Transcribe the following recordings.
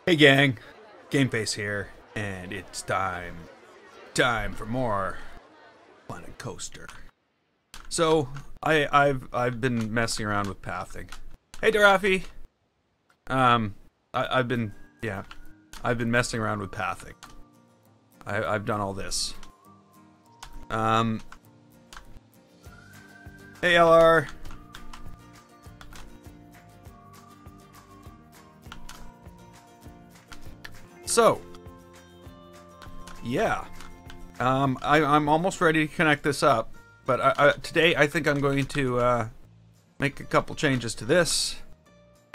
Hey gang, GameFace here, and it's time for more Planet Coaster. So I've been messing around with pathing. Hey Darafi, I've been messing around with pathing. I've done all this. Hey LR. So, yeah, I'm almost ready to connect this up, but today I think I'm going to make a couple changes to this,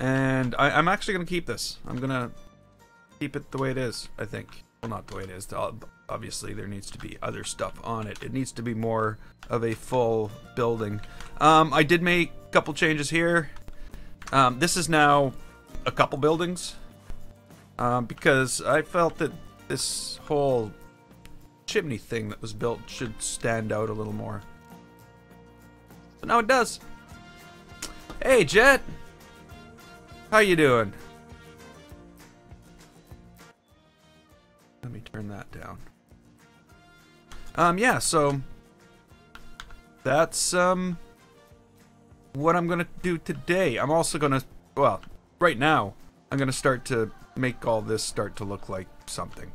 and I'm actually going to keep this. I'm going to keep it the way it is, I think. Well, not the way it is. Obviously, there needs to be other stuff on it. It needs to be more of a full building. I did make a couple changes here. This is now a couple buildings. Because I felt that this whole chimney thing that was built should stand out a little more. So now it does. Hey, Jet! How you doing? Let me turn that down. Yeah, so that's what I'm gonna do today. I'm also gonna, well, right now, I'm gonna start to make all this start to look like something.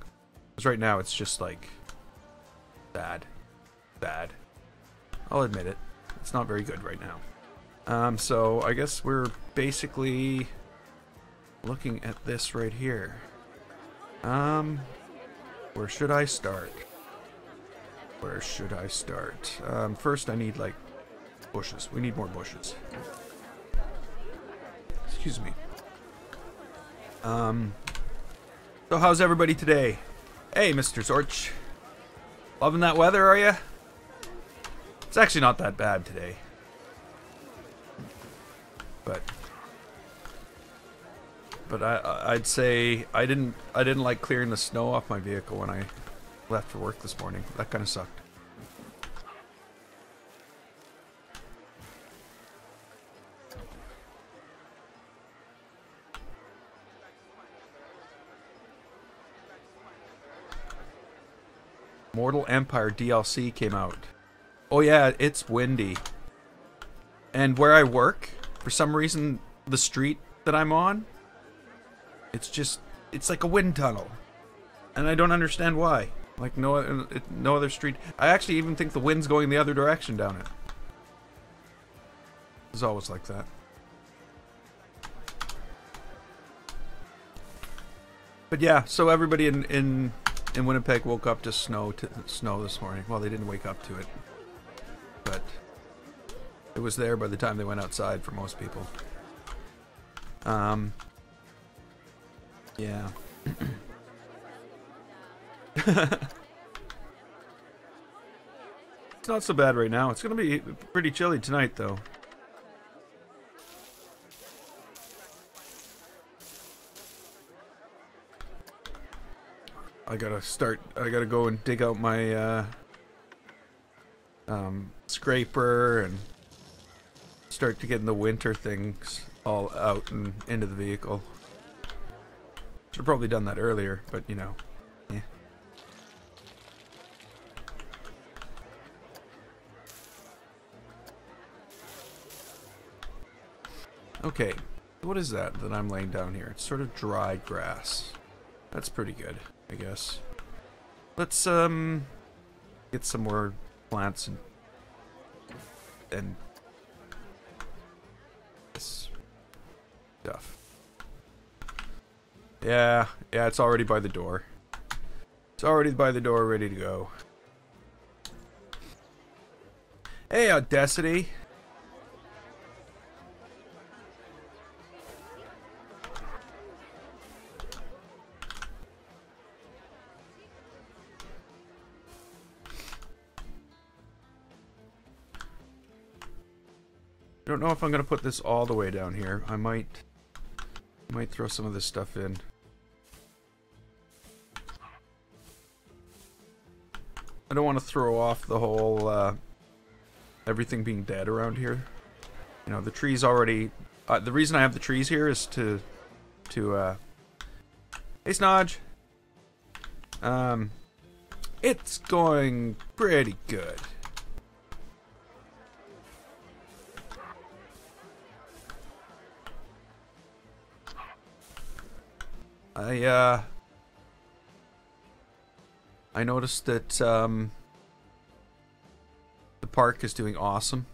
Because right now it's just like bad. I'll admit it. It's not very good right now. So I guess we're basically looking at this right here. Where should I start? First I need like bushes. We need more bushes. Excuse me. So how's everybody today? Hey, Mr. Zorch. Loving that weather, are you? It's actually not that bad today. But I'd say I didn't like clearing the snow off my vehicle when I left for work this morning. That kind of sucked. Mortal Empire DLC came out. Oh yeah, it's windy. And where I work, for some reason, the street that I'm on, it's like a wind tunnel. And I don't understand why. Like no other street. I actually even think the wind's going the other direction down it. It's always like that. But yeah, so everybody in Winnipeg woke up to snow this morning. Well, they didn't wake up to it, but it was there by the time they went outside for most people. Yeah. It's not so bad right now. It's gonna be pretty chilly tonight, though. I gotta go and dig out my scraper and start to get the winter things all out and into the vehicle. Should have probably done that earlier, but you know, yeah. Okay, what is that I'm laying down here? It's sort of dried grass. That's pretty good, I guess. Let's get some more plants and this stuff. Yeah, it's already by the door. It's already by the door, ready to go. Hey, Audacity. I don't know if I'm gonna put this all the way down here. I might throw some of this stuff in. I don't want to throw off the whole everything being dead around here. You know, the trees already... the reason I have the trees here is to Hey, Snodge. It's going pretty good. I noticed that the park is doing awesome.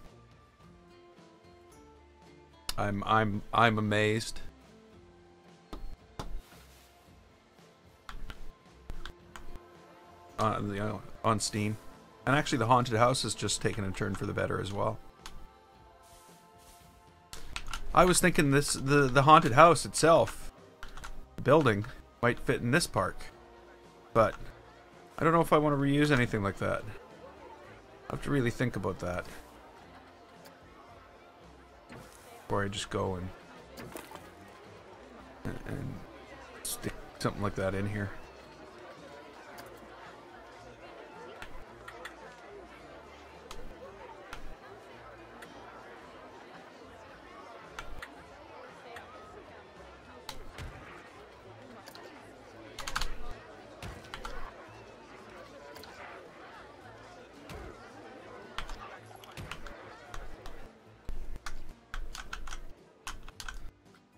I'm amazed. On Steam. And actually the haunted house has just taken a turn for the better as well. I was thinking the haunted house itself, the building, might fit in this park. But I don't know if I want to reuse anything like that. I have to really think about that before I just go and stick something like that in here.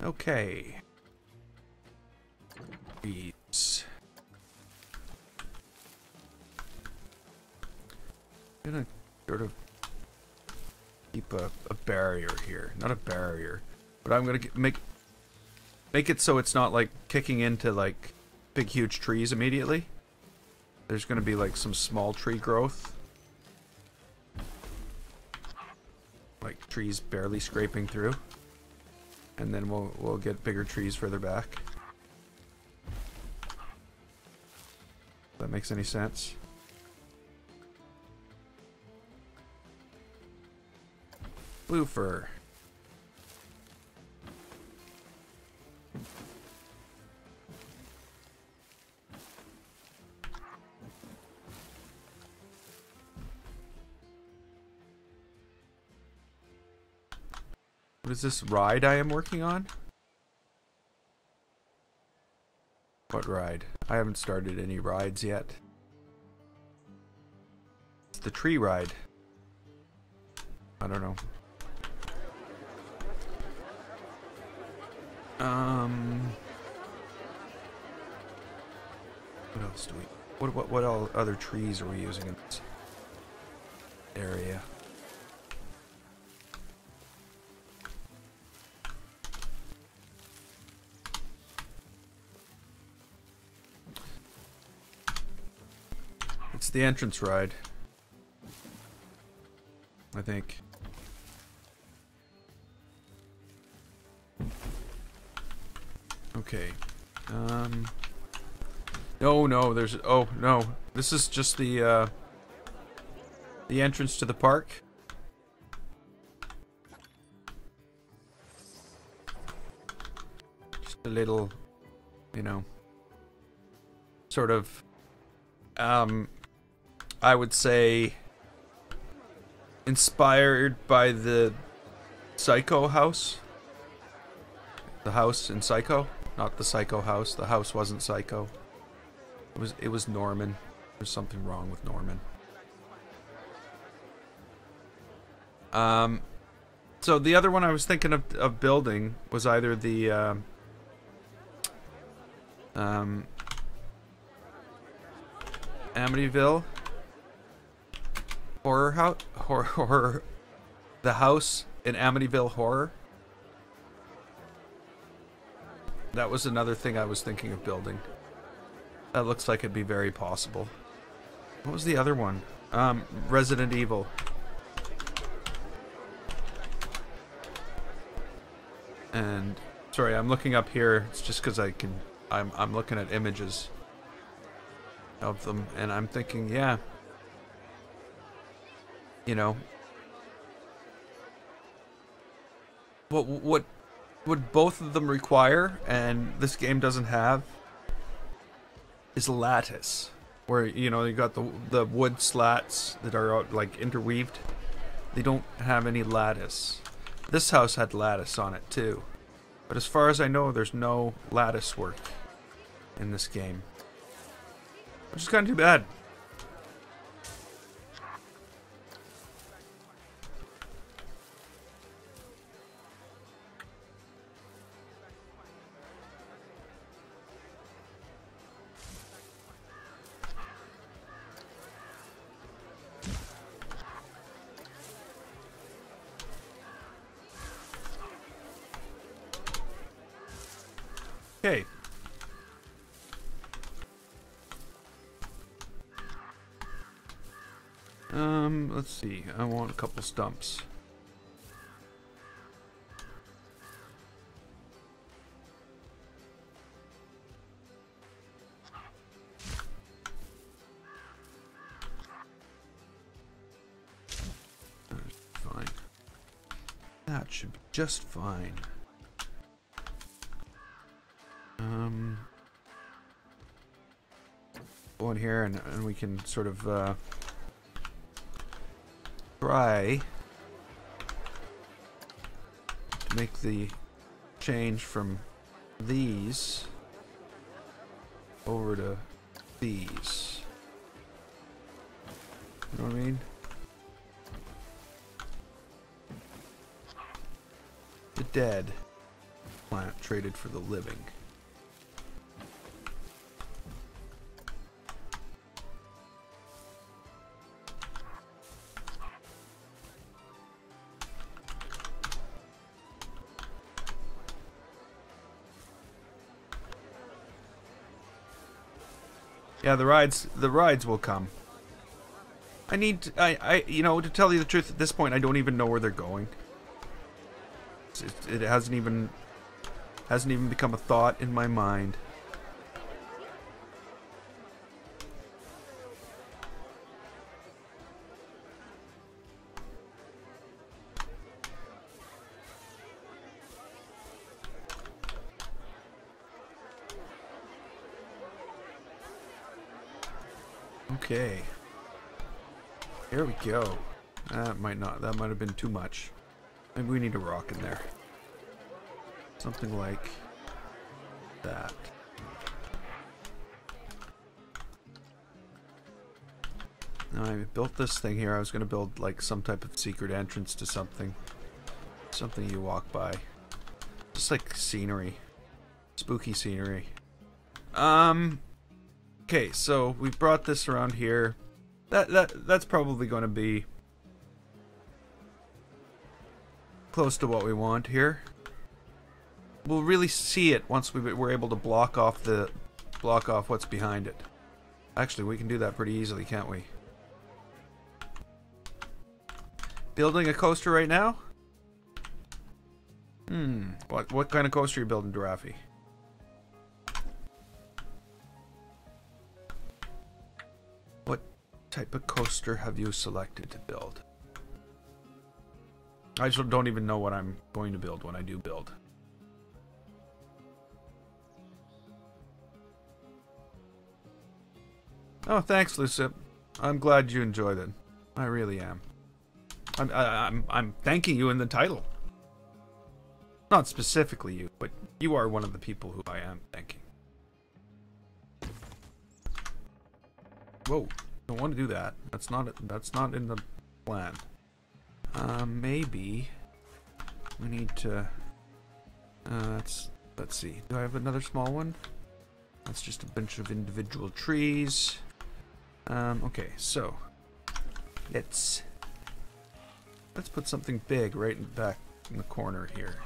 Okay. These. I'm gonna sort of keep a barrier here. Not a barrier, but I'm gonna make it so it's not like kicking into like big huge trees immediately. There's gonna be like some small tree growth. Like trees barely scraping through. And then we'll get bigger trees further back. If that makes any sense. Blue fir. What is this ride I am working on? What ride? I haven't started any rides yet. It's the tree ride. I don't know. What else do we... What all other trees are we using in this area? It's the entrance ride, I think. Okay. No, there's... Oh, no. This is just the entrance to the park. Just a little, you know, sort of, I would say inspired by the Psycho house. The house in Psycho. Not the Psycho house. The house wasn't Psycho. It was Norman. There's something wrong with Norman. So the other one I was thinking of building was either the Amityville horror house, horror, the house in Amityville Horror. That was another thing I was thinking of building. That looks like it'd be very possible. What was the other one? Resident Evil. And sorry, I'm looking up here. It's just because I'm looking at images of them, and I'm thinking, yeah, you know, what would both of them require, and this game doesn't have, is lattice, where, you know, you got the wood slats that are like interweaved. They don't have any lattice. This house had lattice on it too, but as far as I know, there's no lattice work in this game, which is kind of too bad. Okay. Let's see. I want a couple stumps. Fine. That should be just fine. Go in here and we can sort of try to make the change from these over to these. You know what I mean? The dead plant traded for the living. Yeah, the rides will come. You know, to tell you the truth, at this point, I don't even know where they're going. It hasn't even become a thought in my mind. Okay. Here we go. That might have been too much. Maybe we need a rock in there. Something like that. Now I built this thing here. I was going to build like some type of secret entrance to something. Something you walk by. Just like scenery. Spooky scenery. Okay, so we've brought this around here. That's probably going to be close to what we want here. We'll really see it once we're able to block off what's behind it. Actually, we can do that pretty easily, can't we? Building a coaster right now? What kind of coaster are you building, Darafi? What type of coaster have you selected to build? I just don't even know what I'm going to build when I do build. Oh, thanks, Lucip. I'm glad you enjoyed it. I really am. I'm thanking you in the title. Not specifically you, but you are one of the people who I am thanking. Whoa, don't want to do that. That's not in the plan. Maybe we need to. Let's see. Do I have another small one? That's just a bunch of individual trees. Okay, so let's put something big right in back in the corner here.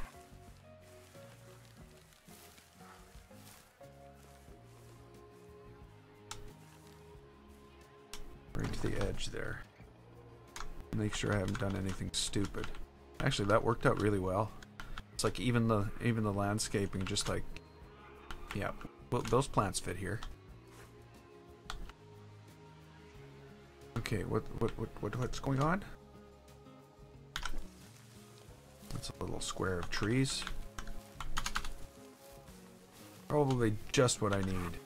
Bring to the edge there. Make sure I haven't done anything stupid. Actually, that worked out really well. It's like even the landscaping, just like, yeah, well, those plants fit here. Okay, what's going on? That's a little square of trees. Probably just what I need.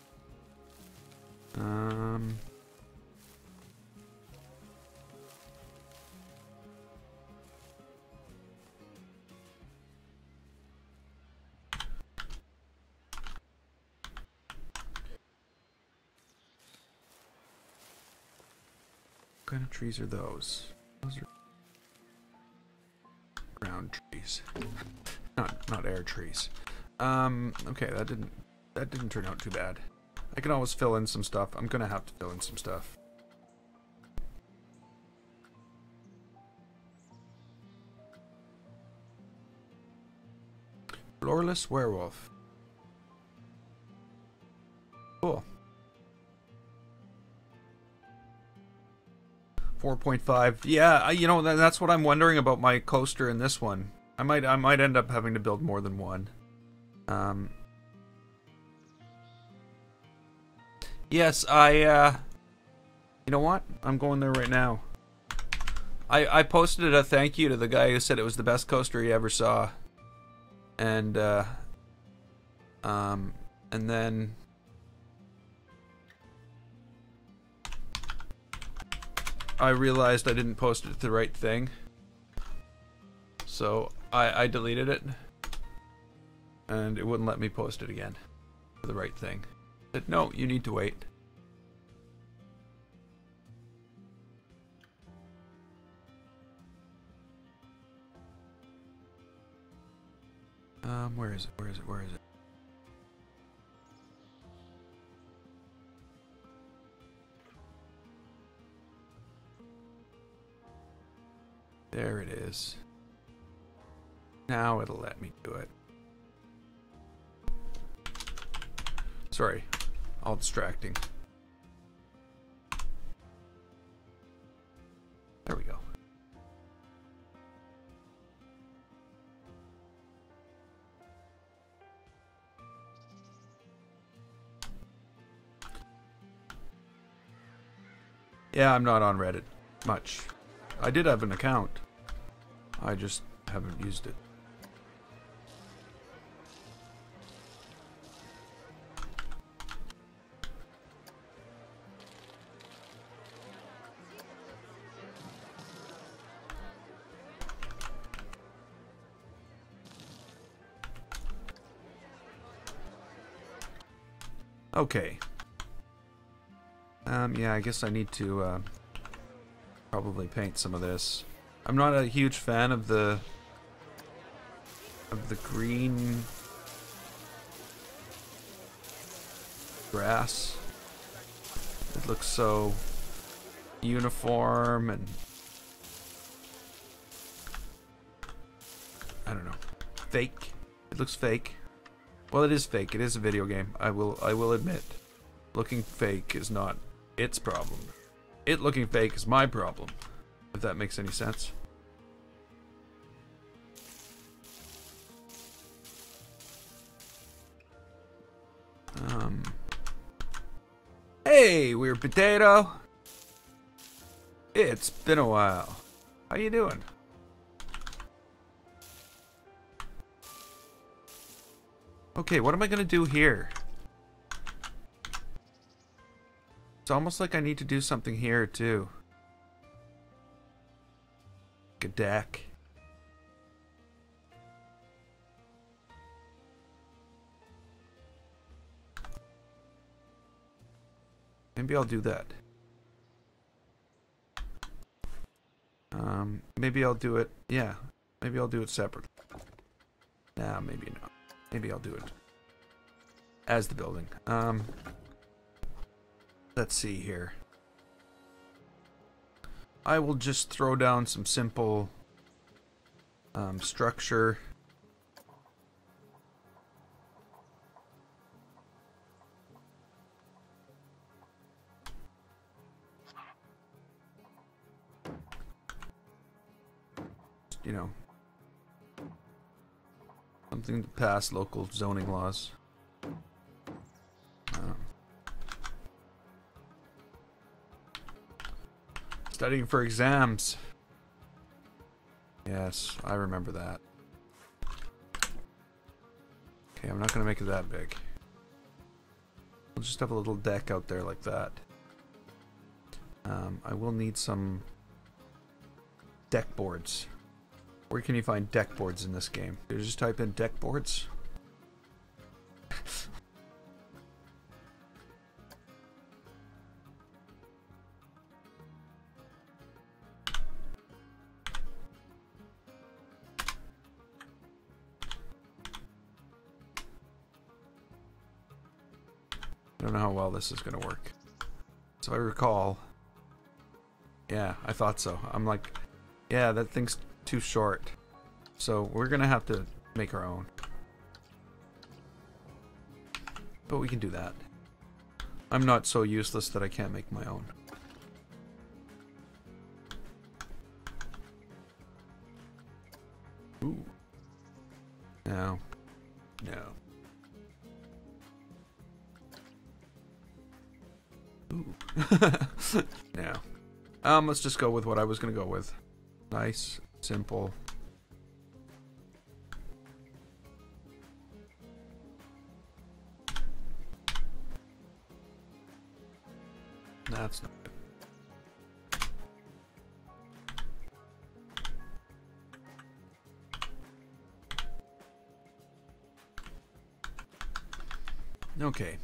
kind of trees are those? Those are ground trees. Not air trees. Okay, that didn't turn out too bad. I can always fill in some stuff. I'm gonna have to fill in some stuff. Floorless werewolf. Cool. 4.5. Yeah, you know, that's what I'm wondering about my coaster in this one. I might end up having to build more than one. Yes, you know what? I'm going there right now. I posted a thank you to the guy who said it was the best coaster he ever saw. And then I realized I didn't post it to the right thing. So I deleted it. And it wouldn't let me post it again to the right thing. It said, no, you need to wait. Where is it? Where is it? Where is it? There it is. Now it'll let me do it. Sorry, all distracting. There we go. Yeah, I'm not on Reddit much. I did have an account. I just haven't used it. Okay. Yeah, I guess I need to probably paint some of this. I'm not a huge fan of the green grass. It looks so uniform and I don't know, fake. It looks fake. Well, it is fake. It is a video game. I will admit. Looking fake is not its problem. It looking fake is my problem. If that makes any sense. Hey, Weird Potato. It's been a while. How you doing? Okay, what am I gonna do here? It's almost like I need to do something here too. Like a deck. Maybe I'll do that. Maybe I'll do it. Yeah, maybe I'll do it separately. Nah, maybe not. Maybe I'll do it as the building. Let's see here. I will just throw down some simple structure. You know, something to pass local zoning laws. Studying for exams. Yes, I remember that. Okay, I'm not gonna make it that big. We'll just have a little deck out there like that. I will need some deck boards. Where can you find deck boards in this game? You just type in deck boards. don't know how well this is going to work. So I recall... Yeah, I thought so. I'm like, yeah, that thing's too short. So we're going to have to make our own. But we can do that. I'm not so useless that I can't make my own. Ooh. No. No. Ooh. No. Let's just go with what I was gonna go with. Nice, simple. That's not good. Okay.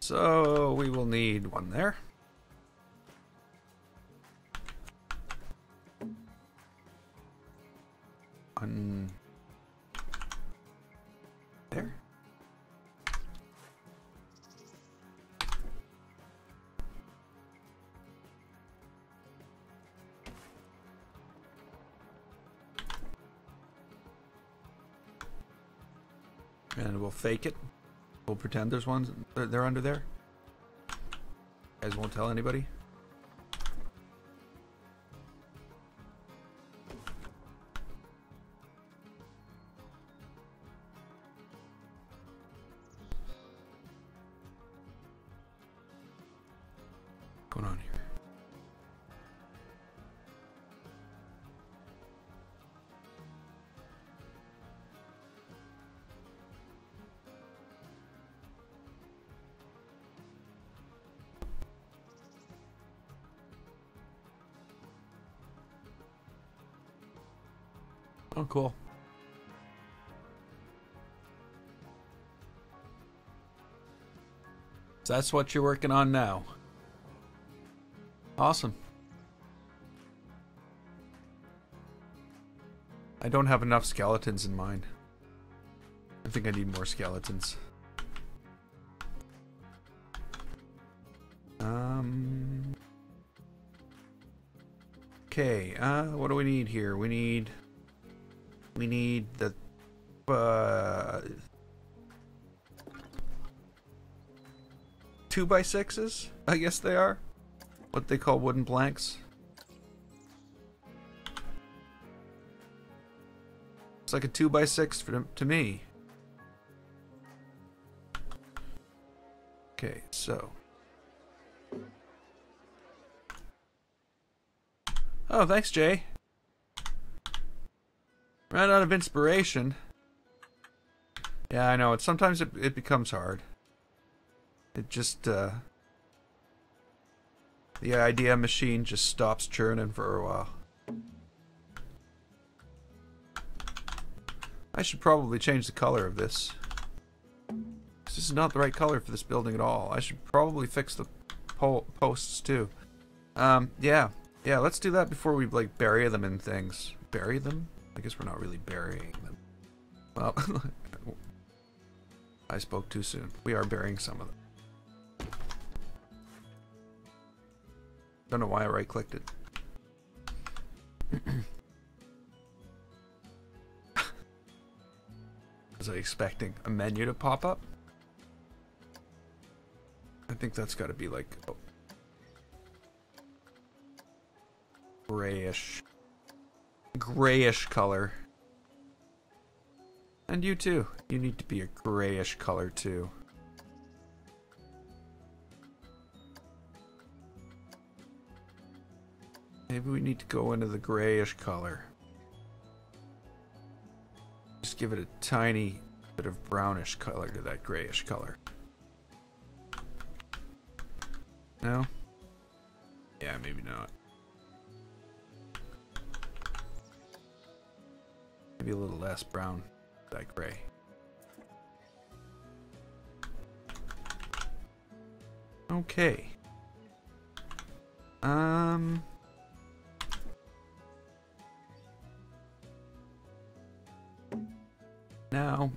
So we will need one there. One there. And we'll fake it. We'll pretend there's ones. They're under there. You guys won't tell anybody. What's going on here? Oh, cool. So that's what you're working on now. Awesome. I don't have enough skeletons in mine. I think I need more skeletons. Okay, what do we need here? We need the 2x6s, I guess they are. What they call wooden planks. It's like a 2x6 to me. Okay, so. Oh, thanks, Jay. Ran out of inspiration. Yeah, I know. Sometimes it becomes hard. It just, the idea machine just stops churning for a while. I should probably change the color of this. This is not the right color for this building at all. I should probably fix the posts too. Yeah, let's do that before we, like, bury them in things. Bury them? I guess we're not really burying them. Well, I spoke too soon. We are burying some of them. Don't know why I right-clicked it. Was I expecting a menu to pop up? I think that's got to be like grayish color. And you too. You need to be a grayish color too. Maybe we need to go into the grayish color. Just give it a tiny bit of brownish color to that grayish color. No? Yeah, maybe not. Maybe a little less brown, that gray. Okay. Now,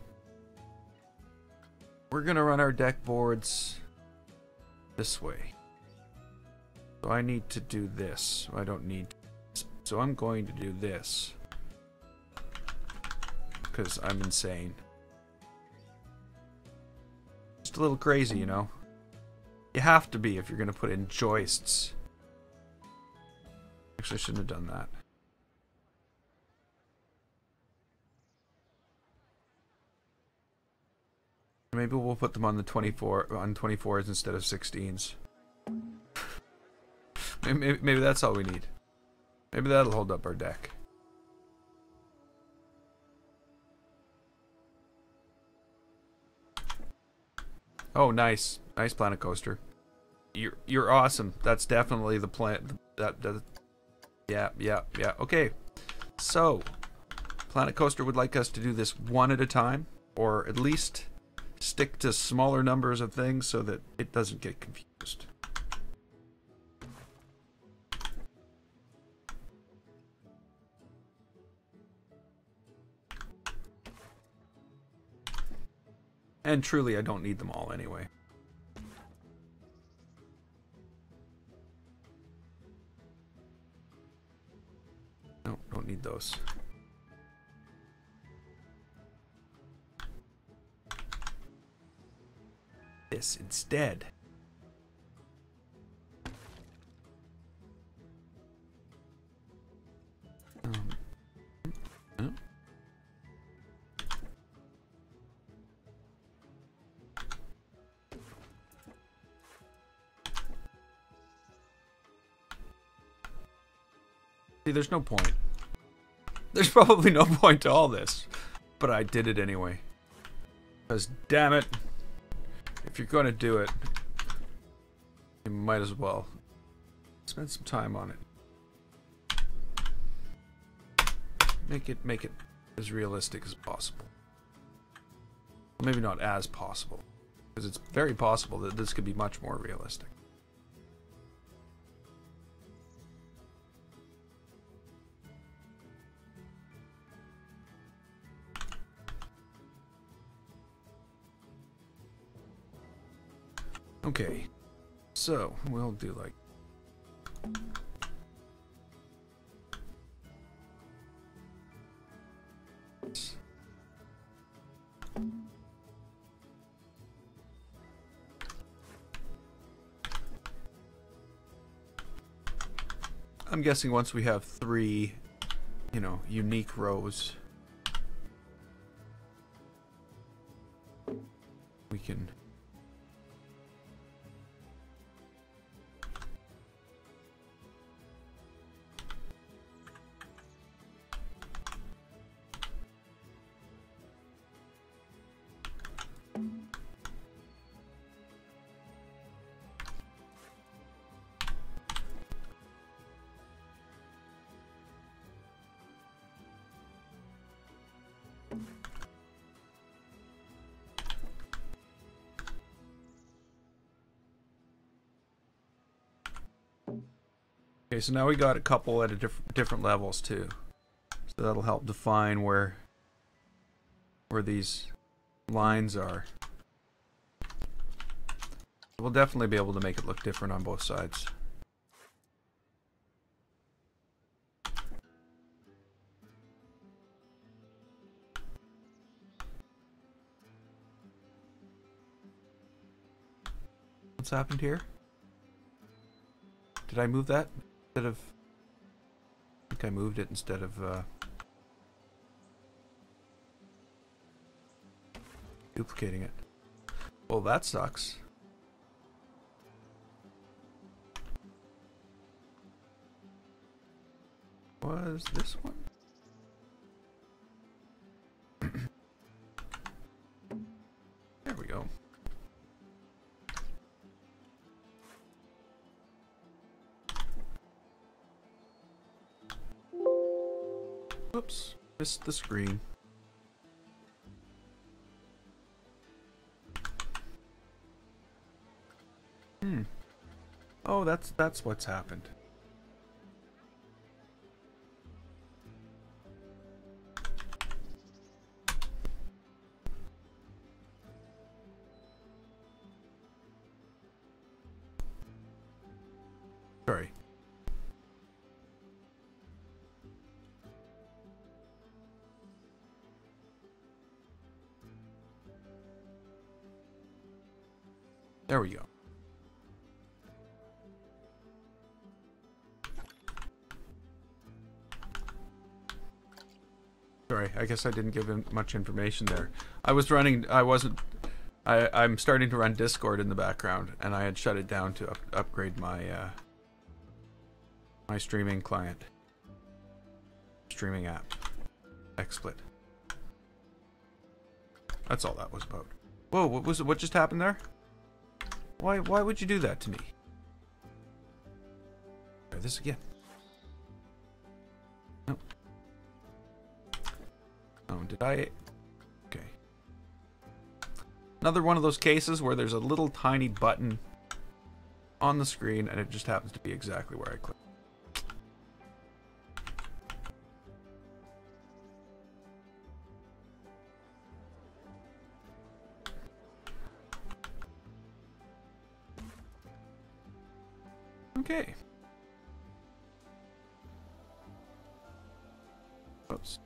we're gonna run our deck boards this way. So I need to do this. I don't need to. So I'm going to do this. Because I'm insane. Just a little crazy, you know? You have to be if you're going to put in joists. Actually, I shouldn't have done that. Maybe we'll put them on the 24s instead of 16s. Maybe that's all we need. Maybe that'll hold up our deck. Oh, nice. Nice Planet Coaster. You're awesome. That's definitely the plan. Yeah. Okay. So, Planet Coaster would like us to do this one at a time, or at least stick to smaller numbers of things so that it doesn't get confused. And truly, I don't need them all anyway. No, don't need those. This instead. See, there's no point. There's probably no point to all this. But I did it anyway. Because, damn it, if you're going to do it, you might as well spend some time on it. Make it as realistic as possible. Well, maybe not as possible. Because it's very possible that this could be much more realistic. Okay, so we'll do like this. I'm guessing once we have 3, you know, unique rows, we can Okay, so now we got a couple at a different levels too, so that'll help define where these lines are. We'll definitely be able to make it look different on both sides. What's happened here? Did I move that? Instead of... I think I moved it instead of duplicating it. Well, that sucks. Was this one? There we go. Oops, missed the screen. Oh, that's what's happened. There we go. Sorry, I guess I didn't give him much information there. I'm starting to run Discord in the background, and I had shut it down to upgrade my my streaming client. Streaming app. XSplit. That's all that was about. Whoa, what just happened there? Why would you do that to me? Try this again. No. Oh, did I? Okay. Another one of those cases where there's a little tiny button on the screen and it just happens to be exactly where I click. Okay. Oops.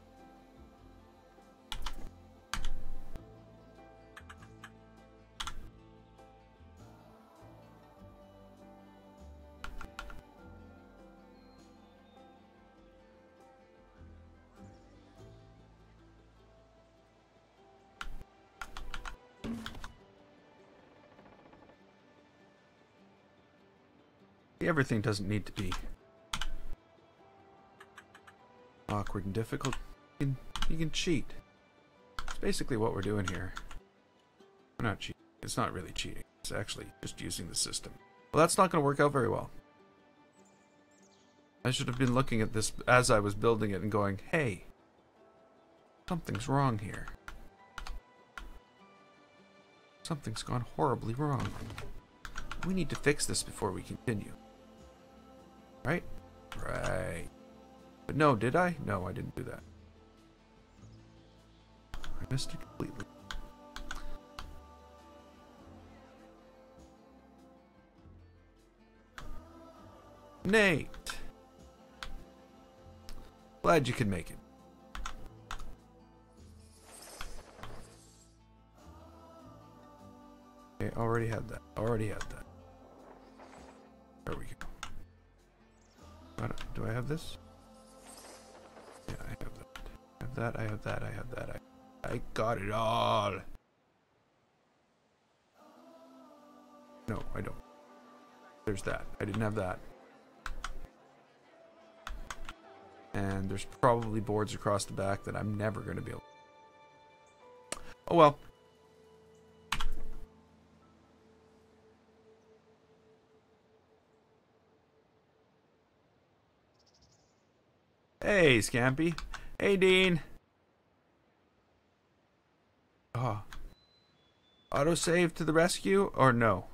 Everything doesn't need to be awkward and difficult. You can cheat. It's basically what we're doing here. We're not cheating. It's not really cheating. It's actually just using the system. Well, that's not going to work out very well. I should have been looking at this as I was building it and going, hey, something's wrong here. Something's gone horribly wrong. We need to fix this before we continue. Right? Right. But no, did I? No, I didn't do that. I missed it completely. Nate! Glad you could make it. Okay, already had that. Already had that. There we go. Do I have this? Yeah, I have that. I have that, I have that, I have that. I got it all. No, I don't. There's that. I didn't have that. And there's probably boards across the back that I'm never going to be able to. Oh well. Hey, Scampy. Hey, Dean. Oh. Autosave to the rescue, or no?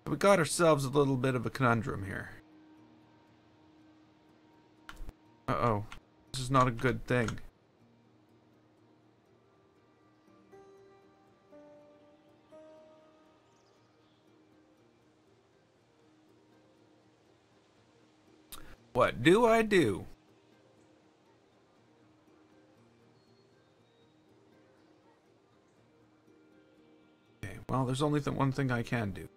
We got ourselves a little bit of a conundrum here. Uh-oh. This is not a good thing. What do I do? Okay, well, there's only one thing I can do.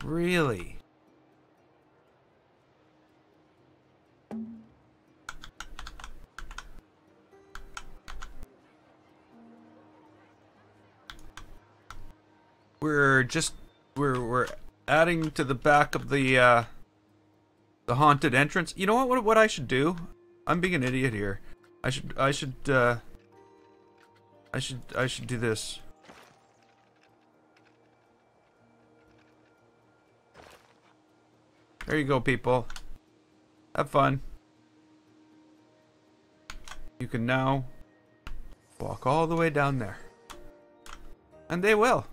Really? We're adding to the back of the haunted entrance. You know what I should do? I'm being an idiot here. I should do this. There you go, people. Have fun. You can now walk all the way down there. And they will.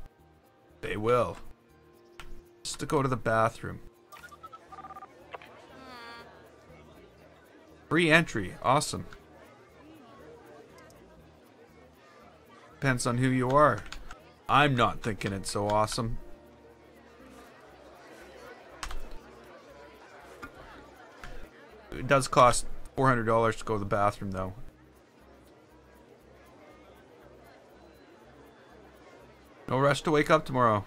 They will. Just to go to the bathroom. Free entry. Awesome. Depends on who you are. I'm not thinking it's so awesome. it does cost $400 to go to the bathroom, though. No rush to wake up tomorrow.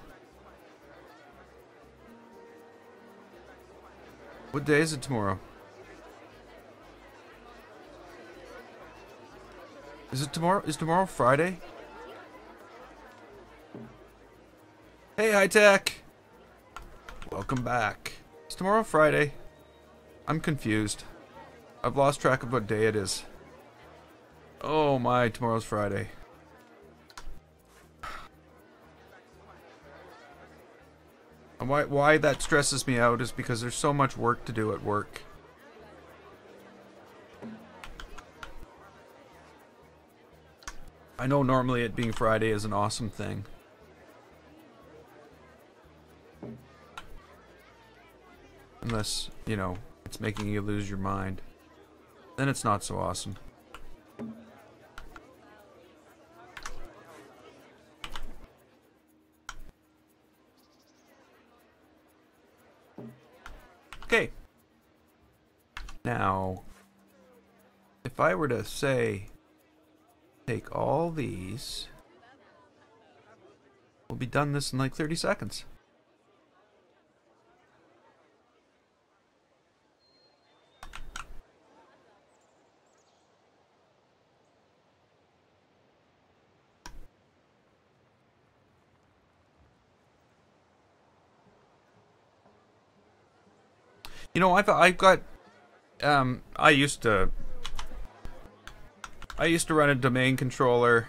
What day is it tomorrow? Is it tomorrow? Is tomorrow Friday? Hey, High Tech! Welcome back. Is tomorrow Friday? I'm confused. I've lost track of what day it is. Oh my, tomorrow's Friday. And why that stresses me out is because there's so much work to do at work. I know normally it being Friday is an awesome thing. Unless, you know, it's making you lose your mind. Then it's not so awesome. Okay. Now, if I were to say, take all these, we'll be done this in like 30 seconds. You know, I've got I used to run a domain controller.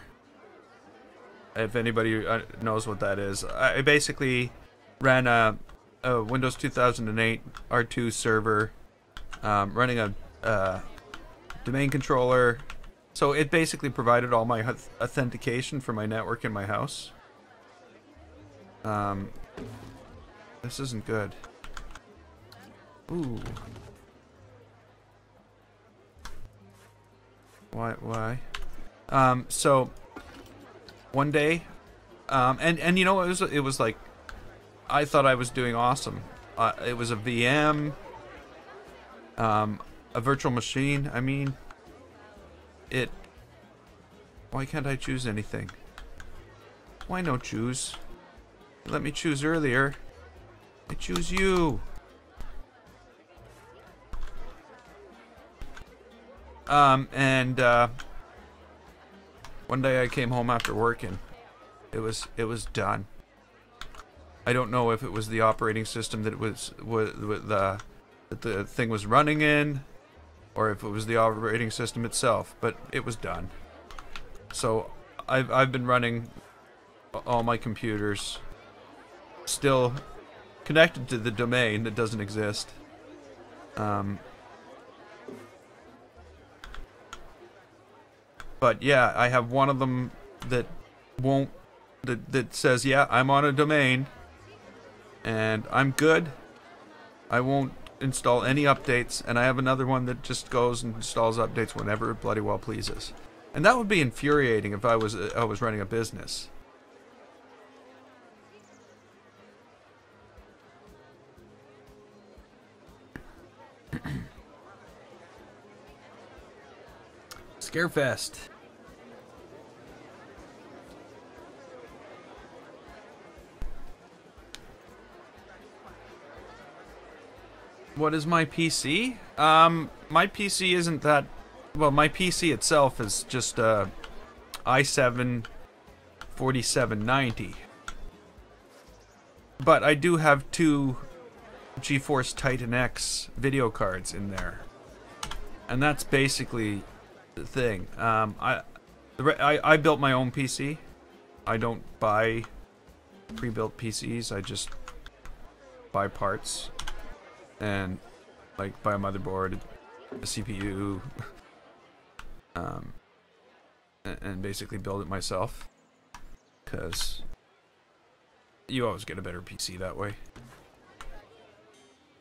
If anybody knows what that is, I basically ran a Windows 2008 R2 server, running a domain controller. So it basically provided all my authentication for my network in my house. This isn't good. Ooh. Why? So one day, and you know, it was like, I thought I was doing awesome. It was a VM, a virtual machine. I mean, why can't I choose anything? Why no choose? Let me choose earlier. I choose you. One day I came home after work and it was done. I don't know if it was the operating system that the thing was running in, or if it was the operating system itself, but it was done. So I've been running all my computers still connected to the domain that doesn't exist. But yeah, I have one of them that that says, yeah, I'm on a domain and I'm good. I won't install any updates, and I have another one that just goes and installs updates whenever it bloody well pleases. And that would be infuriating if I was running a business. Scarefest. What is my PC? My PC isn't that... Well, my PC itself is just a i7 4790. But I do have two GeForce Titan X video cards in there. And that's basically the thing. I built my own PC. I don't buy pre-built PCs. I just buy parts and like buy a motherboard, a CPU, and basically build it myself. Because you always get a better PC that way.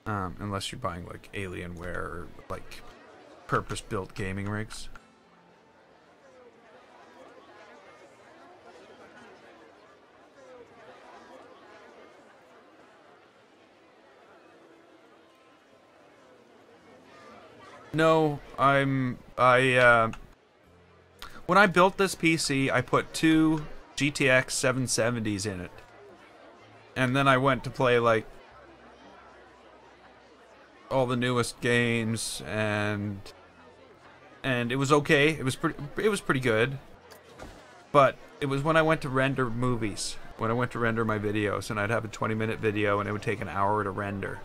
Unless you're buying like Alienware or like purpose-built gaming rigs. No, when I built this PC, I put two GTX 770s in it. And then I went to play, like, all the newest games, and it was okay. It was pretty good. But it was when I went to render movies, when I went to render my videos, and I'd have a 20-minute video, and it would take an hour to render.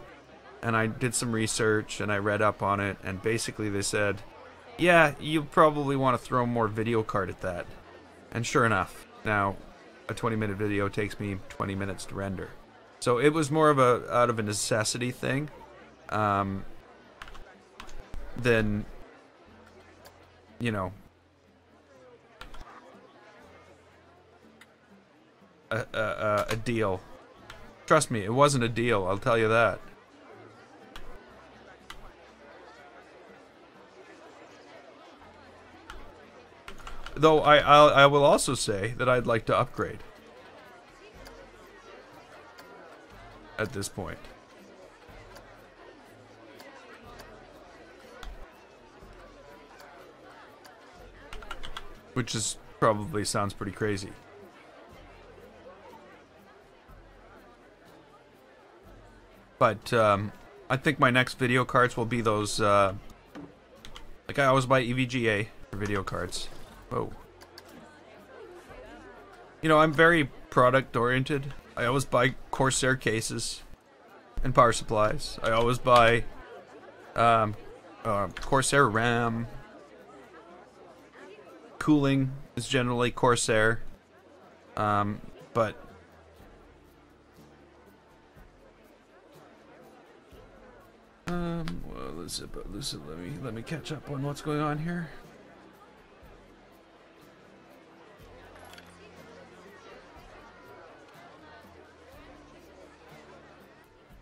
And I did some research, and I read up on it, and basically they said, yeah, you probably want to throw more video card at that. And sure enough, now a 20-minute video takes me 20 minutes to render. So it was more of out of a necessity thing, than, you know, a deal. Trust me, it wasn't a deal, I'll tell you that. Though I will also say that I'd like to upgrade at this point. Which is probably sounds pretty crazy. But I think my next video cards will be those like I always buy EVGA for video cards. Oh. You know, I'm very product oriented. I always buy Corsair cases and power supplies. I always buy Corsair RAM. Cooling is generally Corsair. But well, let me catch up on what's going on here.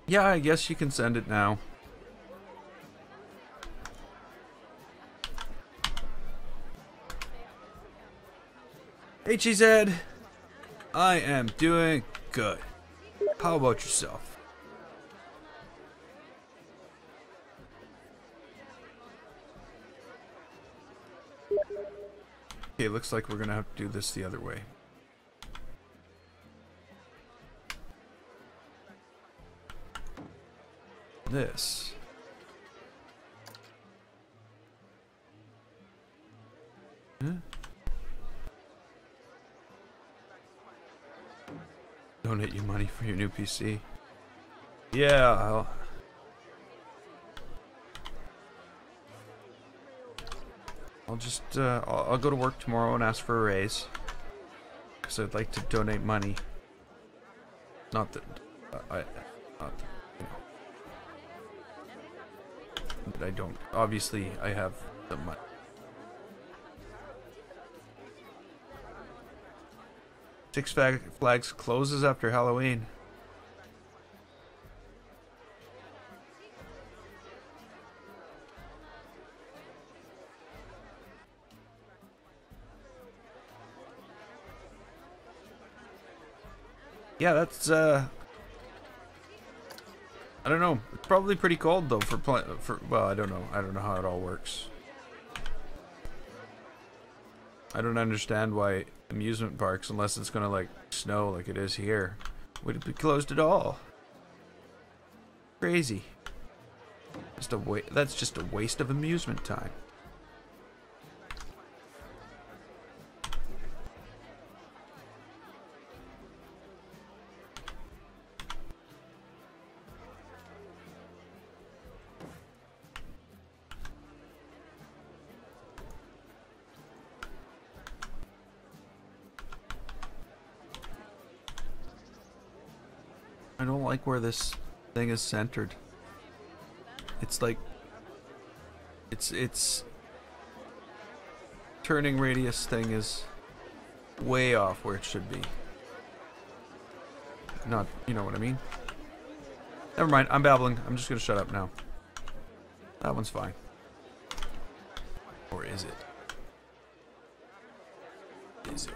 Yeah, I guess you can send it now. HEZ, I am doing good. How about yourself? Okay, looks like we're gonna have to do this the other way. This. Huh? Donate you money for your new PC. Yeah, I'll just I'll go to work tomorrow and ask for a raise, because I'd like to donate money. Not that I don't. Obviously, I have the money. Six Flags closes after Halloween. Yeah, that's I don't know. It's probably pretty cold though for well, I don't know. I don't know how it all works. I don't understand why amusement parks, unless it's gonna like snow like it is here, would it be closed at all? Crazy. That's just a waste of amusement time. I don't like where this thing is centered. It's like it's turning radius thing is way off where it should be. Not, you know what I mean? Never mind, I'm babbling. I'm just gonna shut up now. That one's fine. Or is it? Is it?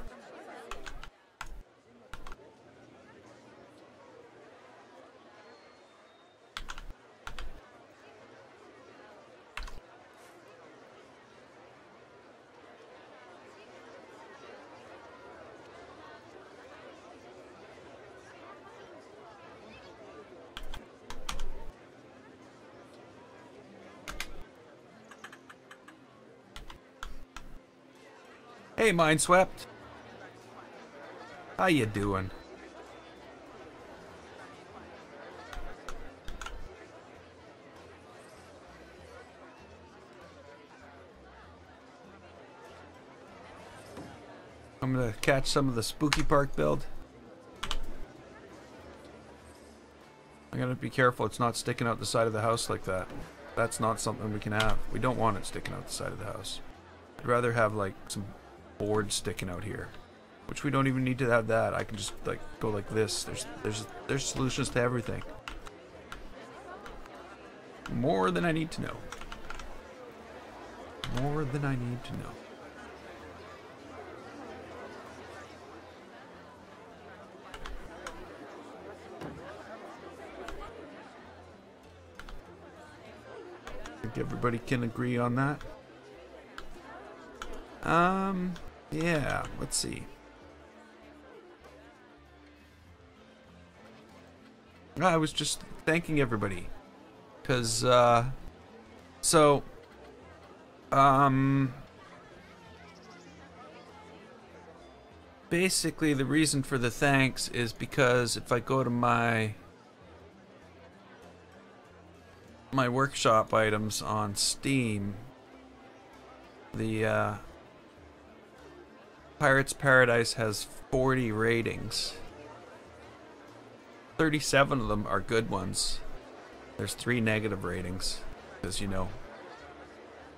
Hey, Mindswept. How you doing? I'm gonna catch some of the Spooky Park build. I gotta be careful it's not sticking out the side of the house like that. That's not something we can have. We don't want it sticking out the side of the house. I'd rather have like some boards sticking out here. Which we don't even need to have that. I can just like go like this. There's solutions to everything. More than I need to know. More than I need to know. I think everybody can agree on that. Yeah, let's see. I was just thanking everybody. Because, basically the reason for the thanks is because if I go to my workshop items on Steam, the, Pirates Paradise has 40 ratings. 37 of them are good ones. There's 3 negative ratings, because, you know,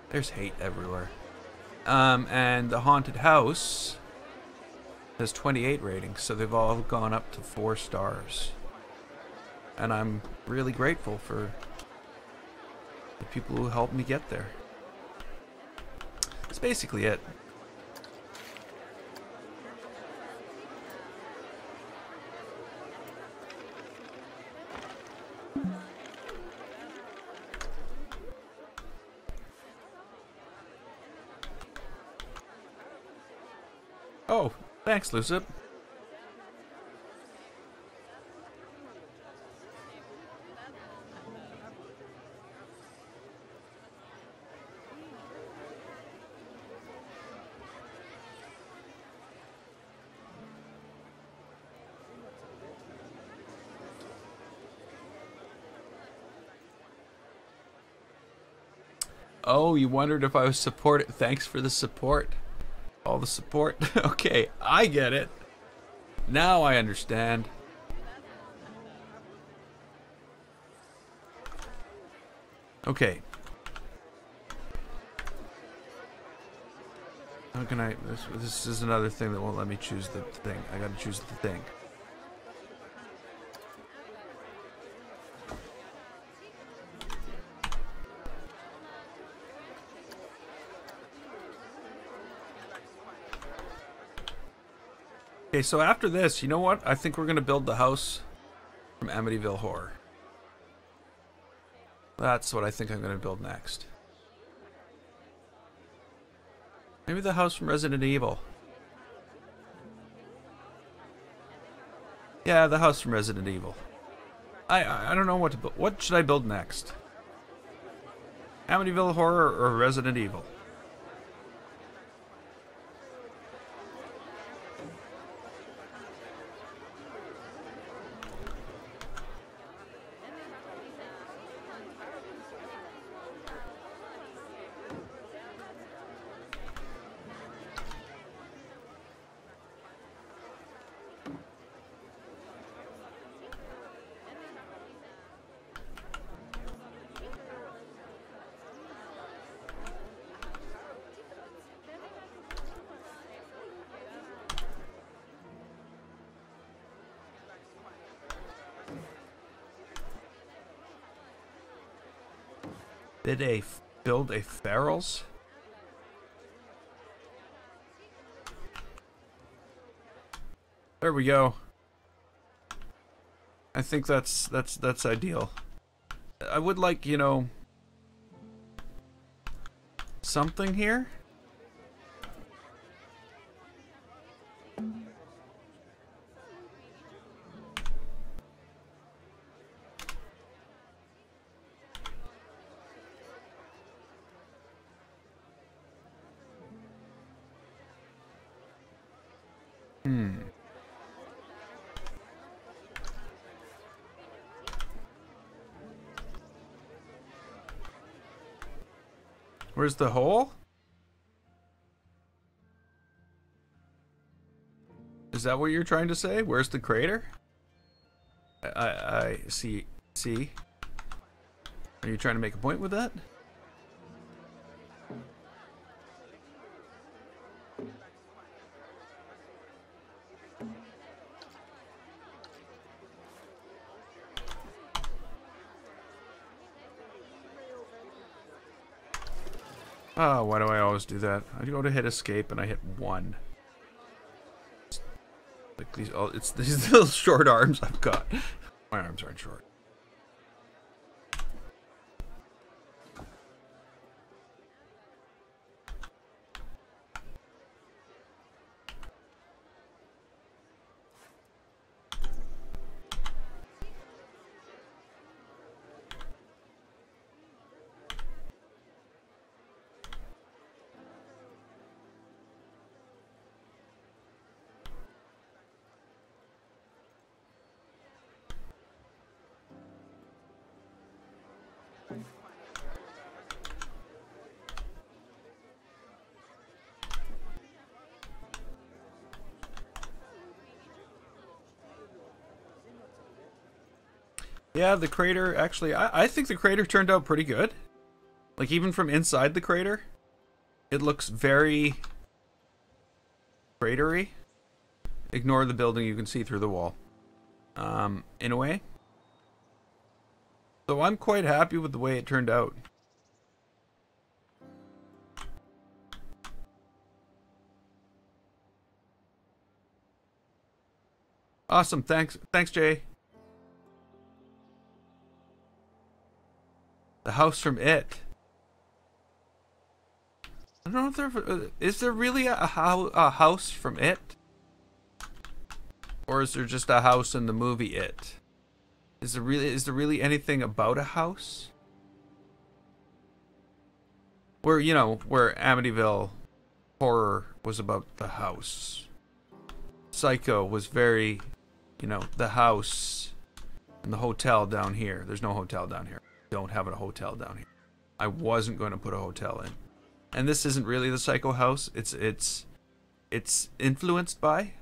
there's hate everywhere. And the Haunted House has 28 ratings, so they've all gone up to 4 stars. And I'm really grateful for the people who helped me get there. That's basically it. Oh, thanks, Lucip. Oh, you wondered if I was supported. Thanks for the support. All the support. Okay, I get it. Now I understand. Okay. How can I... This is another thing that won't let me choose the thing. I gotta choose the thing. Okay, so after this, you know what? I think we're gonna build the house from Amityville Horror. That's what I think I'm gonna build next. Maybe the house from Resident Evil. Yeah, the house from Resident Evil. I don't know what to build. What should I build next? Amityville Horror or Resident Evil? Did a build a Ferals? There we go. I think that's ideal. I would like, you know, something here. Where's the hole? Is that what you're trying to say? Where's the crater? I see. See? Are you trying to make a point with that? Oh, why do I always do that? I go to hit escape and I hit 1. Like these, oh, it's these little short arms I've got. My arms aren't short. Yeah, the crater, actually, I think the crater turned out pretty good. Like, even from inside the crater, it looks very cratery. Ignore the building, you can see through the wall. In a way. So I'm quite happy with the way it turned out. Awesome, thanks Jay. The house from It. I don't know if there is there really a house from It, or is there just a house in the movie It? Is there really anything about a house? Where, you know, where Amityville Horror was about the house. Psycho was very, you know, the house and the hotel down here. There's no hotel down here. Don't have a hotel down here. I wasn't going to put a hotel in. And this isn't really the Psycho house. It's influenced by.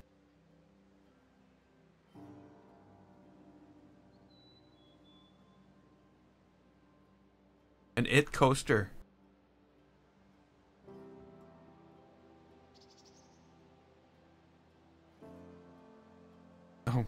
An It coaster. Oh.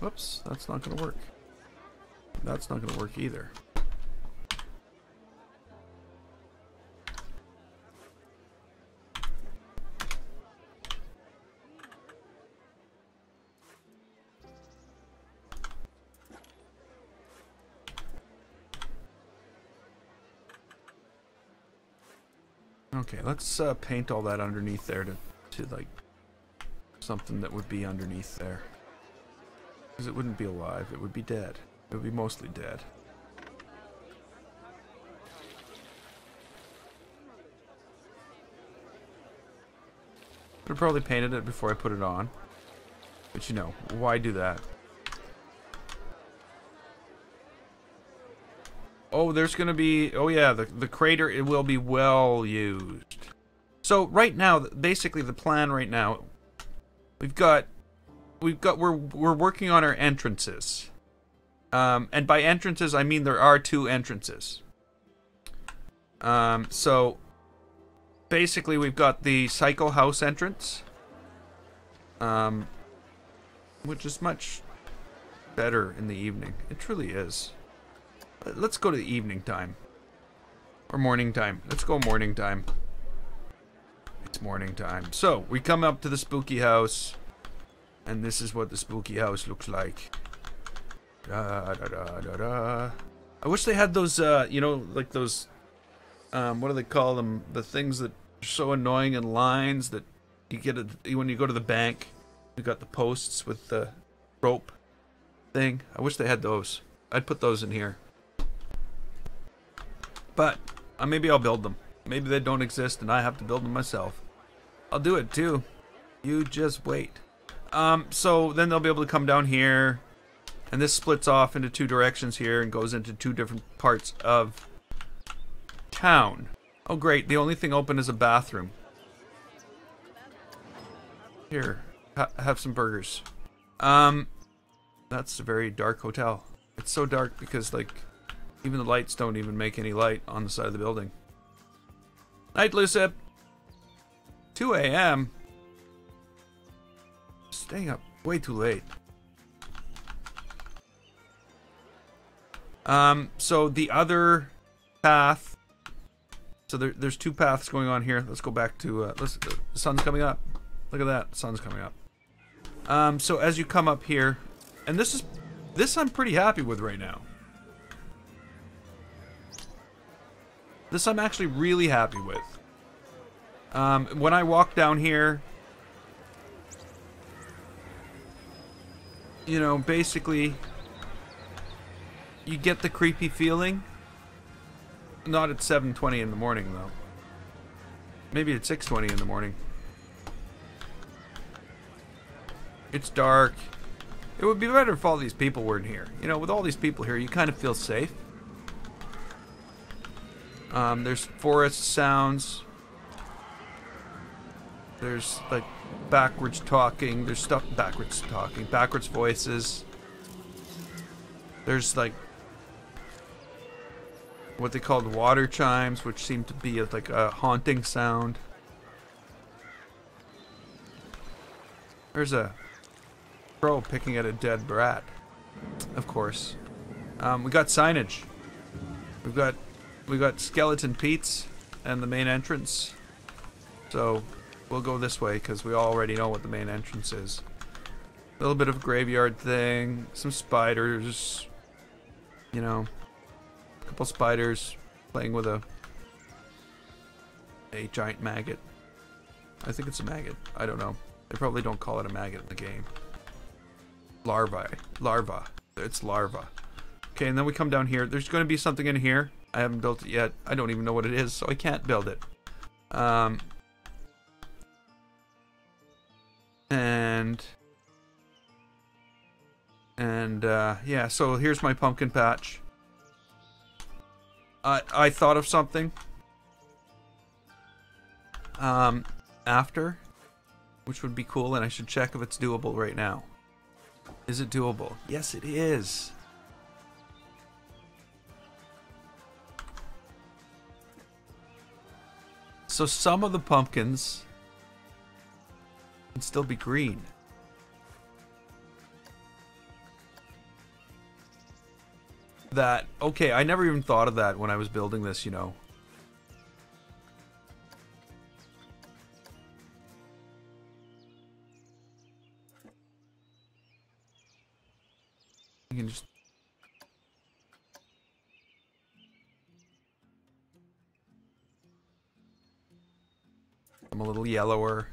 Whoops, that's not gonna work. That's not gonna work either. Okay, let's paint all that underneath there to like something that would be underneath there. Because it wouldn't be alive, it would be dead. It would be mostly dead. Could have probably painted it before I put it on. But you know, why do that? Oh, there's gonna be... Oh yeah, the crater, it will be well used. So right now, basically the plan right now, we're working on our entrances. And by entrances, I mean there are 2 entrances. So basically we've got the Psycho House entrance, which is much better in the evening. It truly is. Let's go to the evening time. Or morning time. Let's go morning time. It's morning time. So, we come up to the spooky house. And this is what the spooky house looks like. Da, da, da, da, da. I wish they had those, you know, like those, what do they call them? The things that are so annoying in lines that you get when you go to the bank. You got the posts with the rope thing. I wish they had those. I'd put those in here. But, maybe I'll build them. Maybe they don't exist and I have to build them myself. I'll do it too. You just wait. So then they'll be able to come down here. And this splits off into two directions here and goes into two different parts of town. Oh great, the only thing open is a bathroom. Here, have some burgers. That's a very dark hotel. It's so dark because, like, even the lights don't even make any light on the side of the building. Night, Lucip. 2 a.m. Staying up way too late. So the other path. So there's two paths going on here. Let's go back to, the sun's coming up. Look at that, the sun's coming up. So as you come up here, and this I'm pretty happy with right now. This I'm actually really happy with. When I walk down here, you know, basically, you get the creepy feeling. Not at 7:20 in the morning, though. Maybe at 6:20 in the morning. It's dark. It would be better if all these people weren't here. You know, with all these people here, you kind of feel safe. There's forest sounds. There's, like, backwards talking. There's stuff backwards talking. Backwards voices. There's, like, what they called water chimes, which seem to be like a haunting sound. There's a crow picking at a dead rat. Of course. We got signage. We got Skeleton Pete's and the main entrance. So we'll go this way because we already know what the main entrance is. A little bit of a graveyard thing, some spiders, you know, a couple spiders playing with a giant maggot. I think it's a maggot. I don't know. They probably don't call it a maggot in the game. Larva. It's larva. Okay, and then we come down here. There's going to be something in here. I haven't built it yet. I don't even know what it is, so I can't build it. Yeah, so here's my pumpkin patch. I thought of something. After, which would be cool, and I should check if it's doable right now. Is it doable? Yes, it is. So some of the pumpkins can still be green. That, okay, I never even thought of that when I was building this, you know. You can just... I'm a little yellower.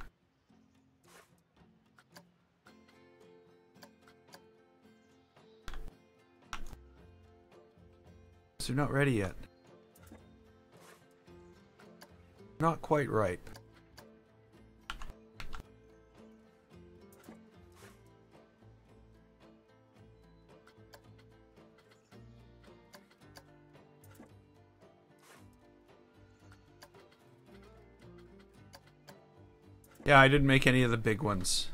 So you're not ready yet. Not quite ripe. Yeah, I didn't make any of the big ones.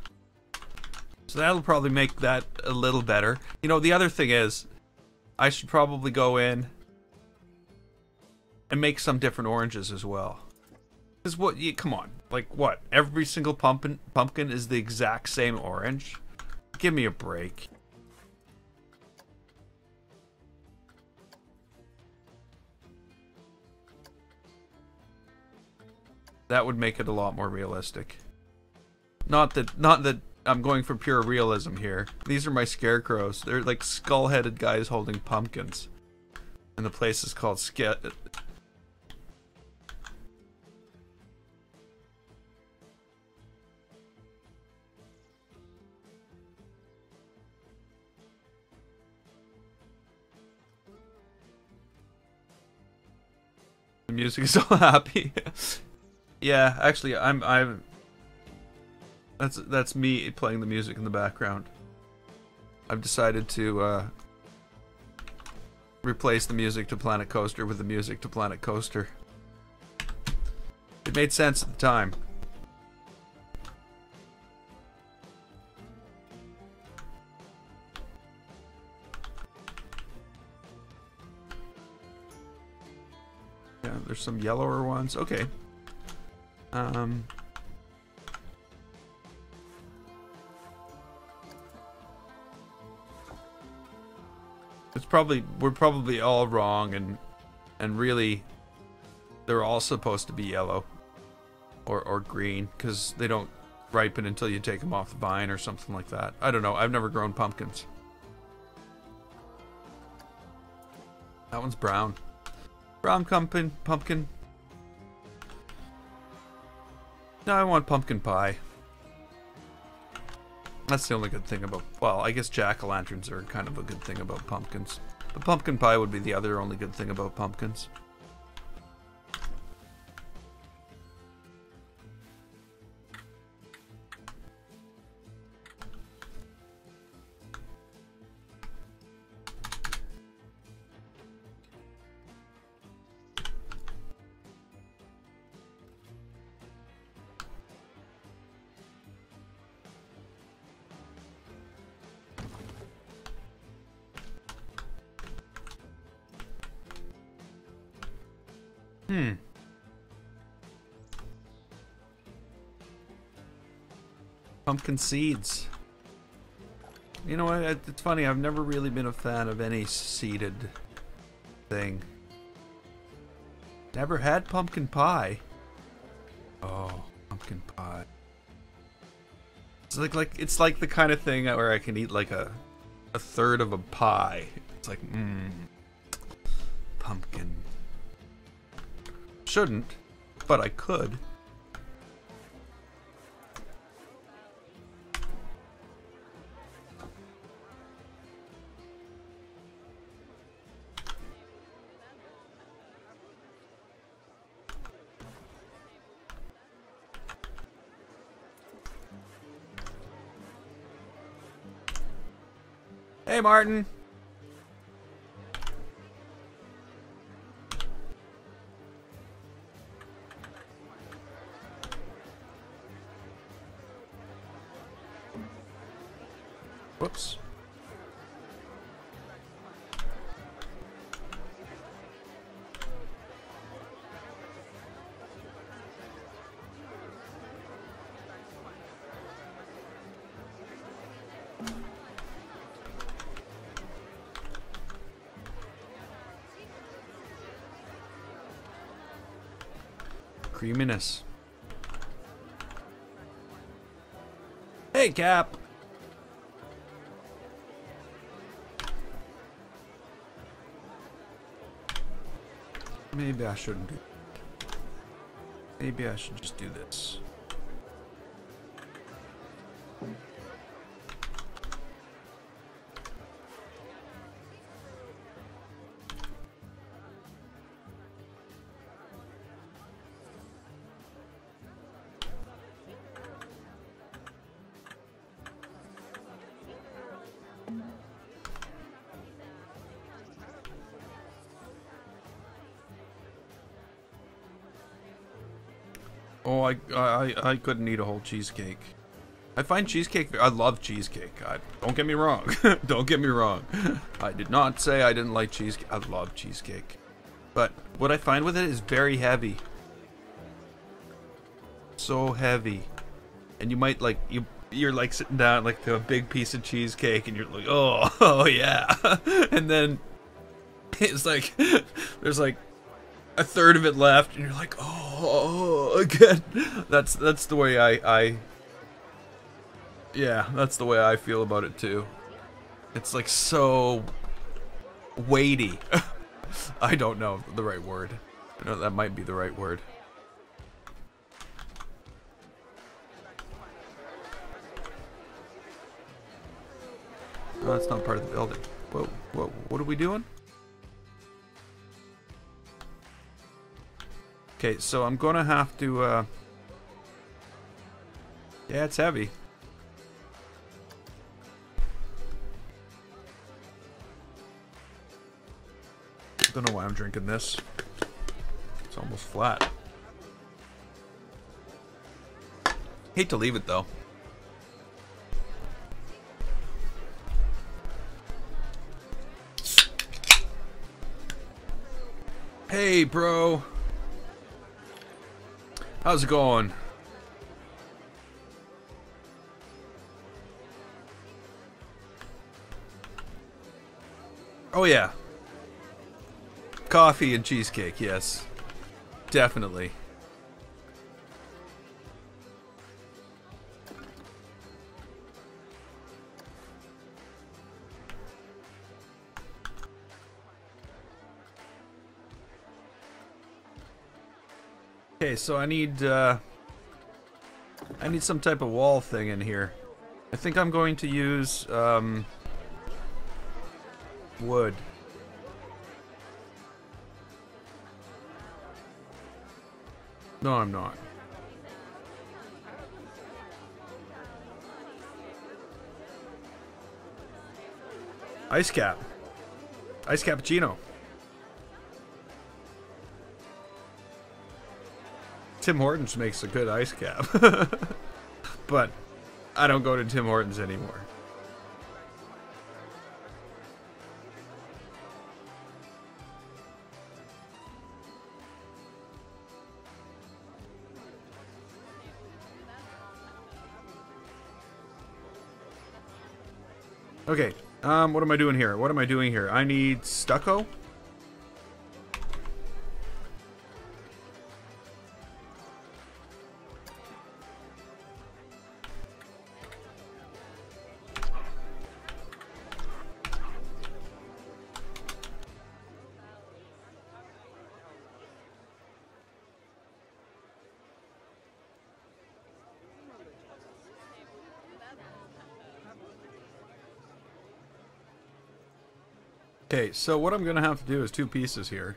So that'll probably make that a little better. You know, the other thing is, I should probably go in and make some different oranges as well. Because what, come on, like what? Every single pumpkin is the exact same orange? Give me a break. That would make it a lot more realistic. Not that I'm going for pure realism here. These are my scarecrows. They're like skull-headed guys holding pumpkins. And the place is called The music is so happy. Yeah, actually, I'm. That's me playing the music in the background. I've decided to replace the music to Planet Coaster with the music to Planet Coaster. It made sense at the time. Yeah, there's some yellower ones. Okay. We're probably all wrong, and really they're all supposed to be yellow or green, because they don't ripen until you take them off the vine or something like that. I don't know. I've never grown pumpkins. That one's brown. Brown pumpkin. No, I want pumpkin pie. That's the only good thing about... Well, I guess jack-o'-lanterns are kind of a good thing about pumpkins. The pumpkin pie would be the other only good thing about pumpkins. Pumpkin seeds. You know what? It's funny. I've never really been a fan of any seeded thing. Never had pumpkin pie. Oh, pumpkin pie. It's like the kind of thing where I can eat like a third of a pie. It's like, pumpkin. Shouldn't, but I could. Hey, Martin. Whoops. Creaminess. Hey, Cap. Maybe I shouldn't do. Maybe I should just do this. Oh, I couldn't eat a whole cheesecake. I find cheesecake... I love cheesecake. Don't get me wrong. Don't get me wrong. I did not say I didn't like cheesecake. I love cheesecake. But what I find with it is very heavy. So heavy. And you might like... You're like sitting down like to a big piece of cheesecake and you're like, oh yeah. And then it's like... There's like... a third of it left, and you're like, oh, again. That's the way yeah, that's the way I feel about it too. It's like so weighty. I don't know the right word. No, that might be the right word. No, that's not part of the building. Whoa, whoa, what are we doing? Okay, so I'm gonna have to, yeah, it's heavy. Don't know why I'm drinking this. It's almost flat. Hate to leave it though. Hey, bro. How's it going? Oh yeah. Coffee and cheesecake, yes. Definitely. Okay, so I need some type of wall thing in here. I think I'm going to use wood. No, I'm not. Ice cap. Ice cappuccino. Tim Hortons makes a good ice cap. But I don't go to Tim Hortons anymore. Okay, what am I doing here? What am I doing here? I need stucco. Okay, so what I'm gonna have to do is two pieces here.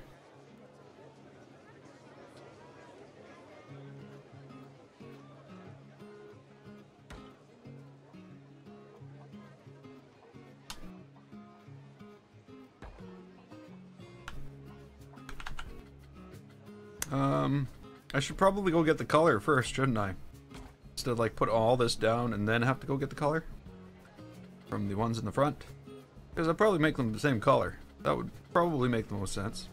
I should probably go get the color first, shouldn't I? Instead of like put all this down and then have to go get the color from the ones in the front. Because I'd probably make them the same color. That would probably make the most sense.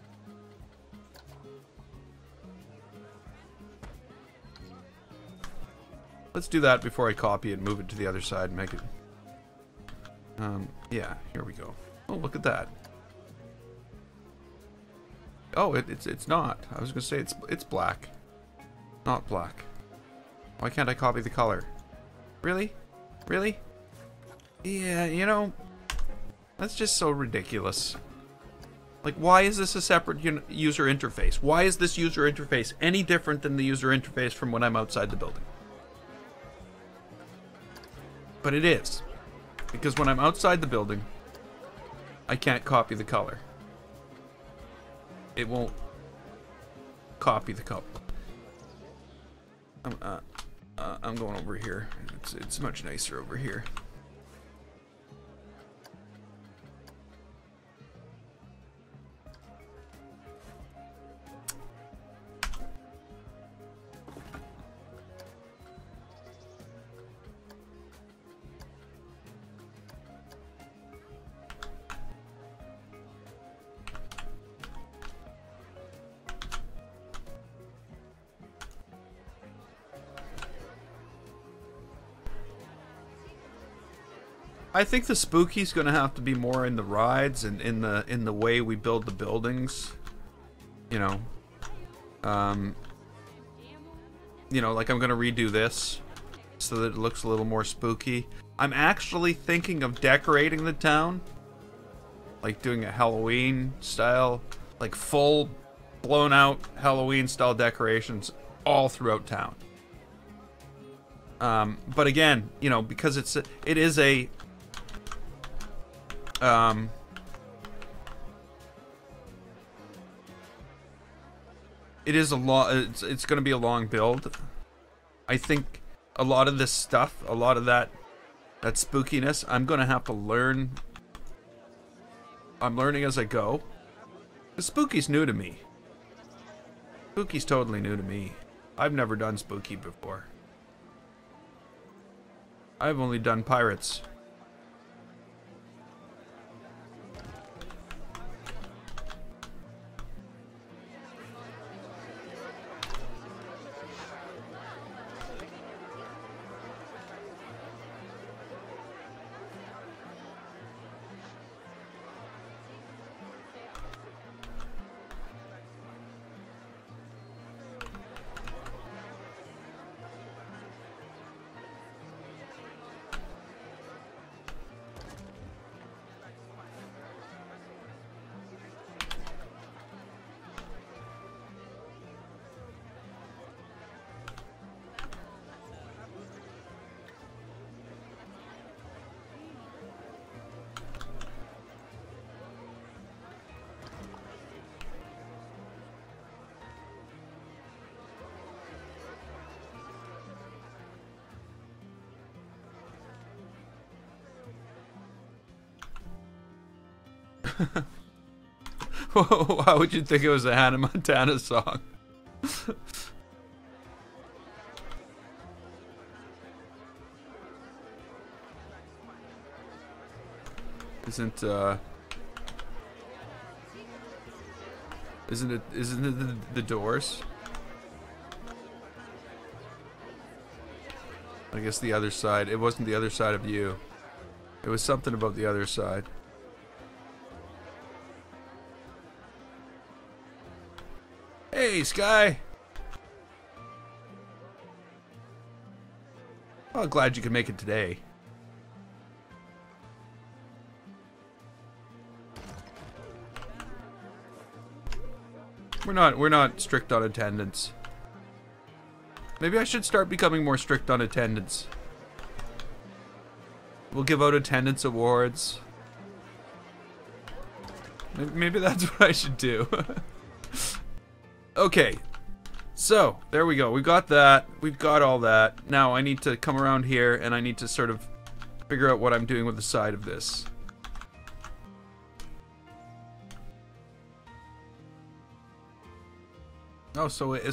Let's do that before I copy it and move it to the other side and make it... yeah, here we go. Oh, look at that. Oh, it's not. I was gonna say it's black. Not black. Why can't I copy the color? Really? Really? Yeah, you know... That's just so ridiculous. Like, why is this a separate user interface? Why is this user interface any different than the user interface from when I'm outside the building? But it is. Because when I'm outside the building, I can't copy the color. It won't copy the color. I'm going over here. It's much nicer over here. I think the spooky's gonna have to be more in the rides and in the way we build the buildings. You know, You know, like I'm gonna redo this so that it looks a little more spooky. I'm actually thinking of decorating the town, like doing a Halloween style, like full blown out Halloween style decorations all throughout town. But again, you know, because it is a it is a long, it's going to be a long build. I think a lot of this stuff, a lot of that spookiness, I'm going to have to learn. I'm learning as I go. The spooky's new to me. Spooky's totally new to me. I've never done spooky before. I've only done pirates. Why would you think it was a Hannah Montana song? Isn't it the Doors? I guess the other side. It wasn't the other side of you. It was something about the other side. Hey, Sky! Well, glad you could make it today. We're not strict on attendance. Maybe I should start becoming more strict on attendance. We'll give out attendance awards. Maybe that's what I should do. Okay, so there we go. We got that. We've got all that. Now I need to come around here and I need to sort of figure out what I'm doing with the side of this. Oh, so it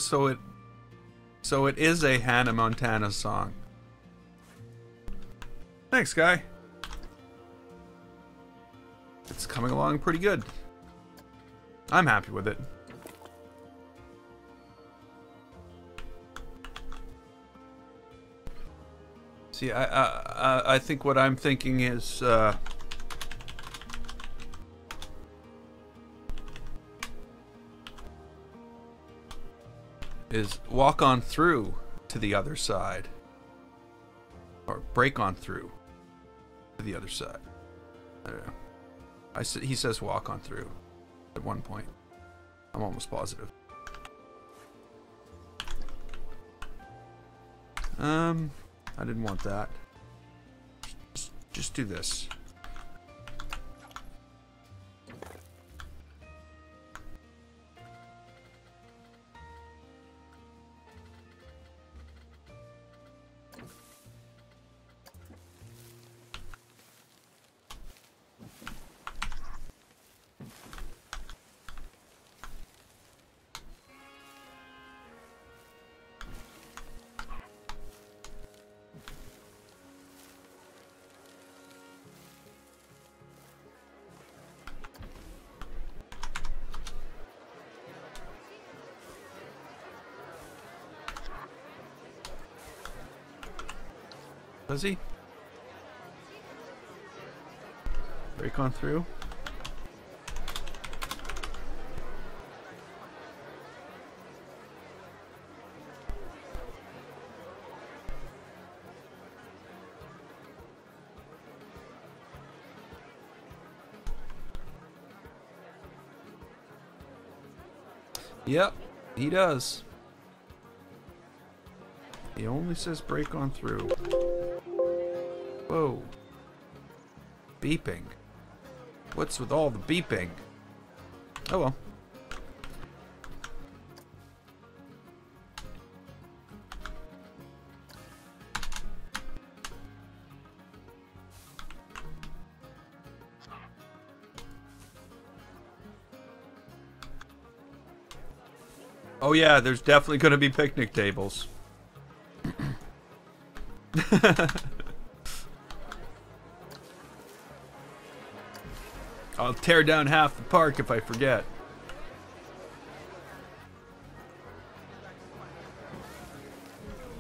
is a Hannah Montana song. Thanks, guy. It's coming along pretty good. I'm happy with it. See, I think what I'm thinking is walk on through to the other side, or break on through to the other side. I don't know. He says walk on through at one point. I'm almost positive. I didn't want that. Just do this. Does he? Break on through? Yep, he does. He only says break on through. Whoa. Beeping. What's with all the beeping? Oh well. Oh yeah, there's definitely going to be picnic tables. I'll tear down half the park if I forget.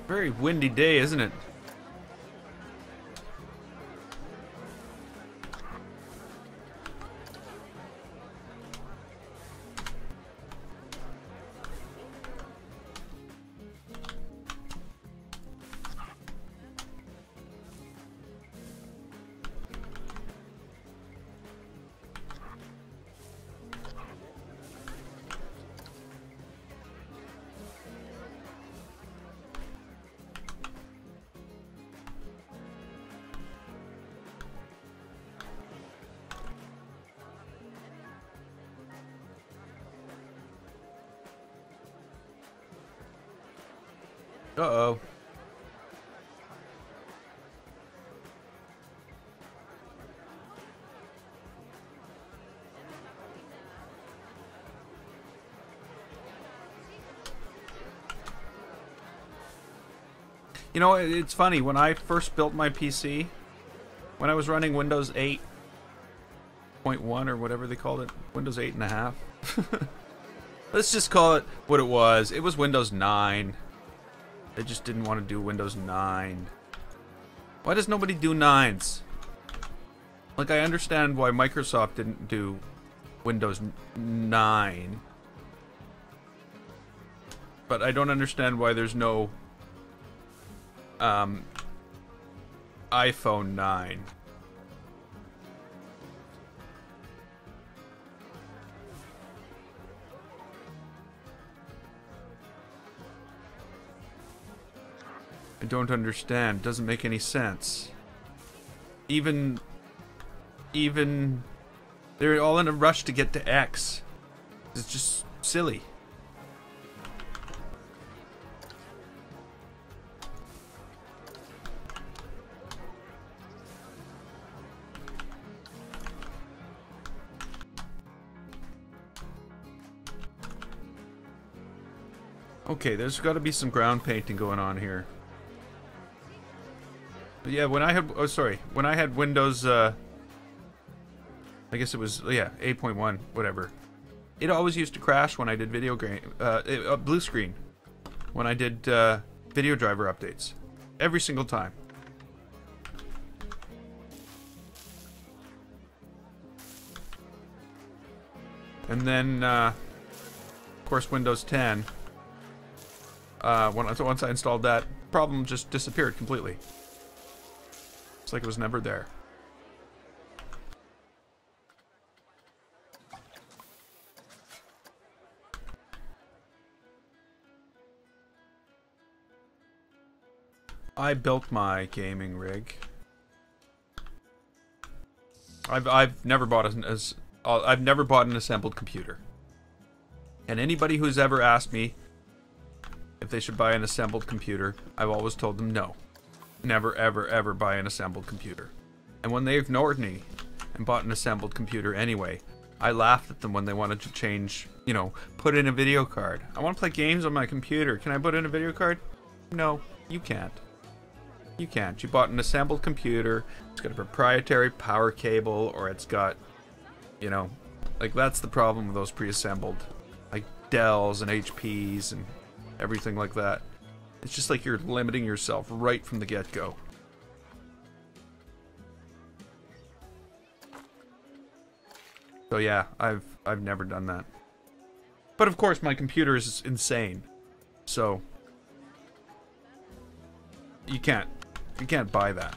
Very windy day, isn't it? Uh-oh. You know, it's funny, when I first built my PC, when I was running Windows 8.1 or whatever they called it, Windows 8.5. Let's just call it what it was. It was Windows 9. They just didn't want to do Windows 9. Why does nobody do 9s? Like, I understand why Microsoft didn't do Windows 9. But I don't understand why there's no iPhone 9. I don't understand. Doesn't make any sense. Even they're all in a rush to get to X. It's just silly. Okay, there's got to be some ground painting going on here. But yeah, when I had when I had Windows I guess it was, yeah, 8.1, whatever. It always used to crash when I did video game blue screen when I did video driver updates. Every single time. And then of course Windows 10 once I installed that, problem just disappeared completely. It's like it was never there. I built my gaming rig. I've never bought I've never bought an assembled computer. And anybody who's ever asked me if they should buy an assembled computer, I've always told them no. Never, ever, ever buy an assembled computer. And when they ignored me and bought an assembled computer anyway, I laughed at them when they wanted to change, you know, put in a video card. I want to play games on my computer. Can I put in a video card? No, you can't. You can't. You bought an assembled computer, it's got a proprietary power cable, or it's got, you know, like, that's the problem with those pre-assembled, like Dells and HPs and everything like that. It's just like you're limiting yourself right from the get-go. So yeah, I've never done that. But of course my computer is insane. So you can't buy that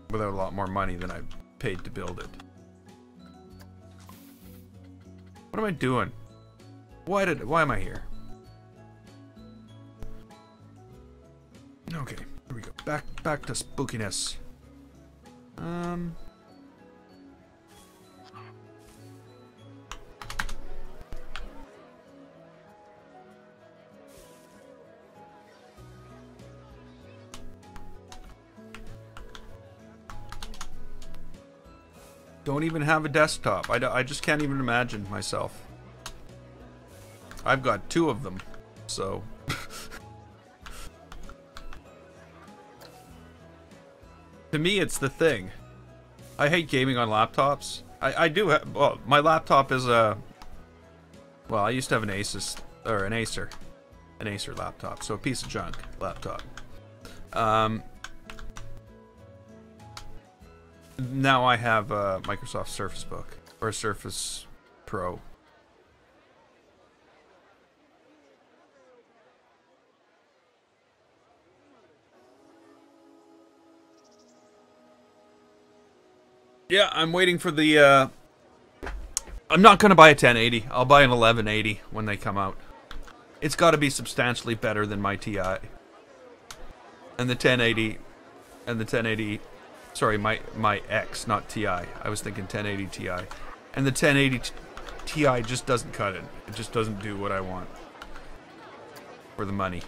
without a lot more money than I paid to build it. What am I doing? Why am I here? Okay, here we go. Back to spookiness. Don't even have a desktop. I just can't even imagine myself. I've got 2 of them, so... To me, it's the thing. I hate gaming on laptops. I do have... Well, my laptop is a... Well, I used to have an Asus... Or an Acer. An Acer laptop, so a piece of junk laptop. Now I have a Microsoft Surface Book. Or a Surface Pro. Yeah, I'm waiting for the, I'm not gonna buy a 1080. I'll buy an 1180 when they come out. It's gotta be substantially better than my TI. And the 1080... And the 1080... Sorry, my X, not TI. I was thinking 1080 Ti. And the 1080 Ti just doesn't cut it. It just doesn't do what I want. For the money.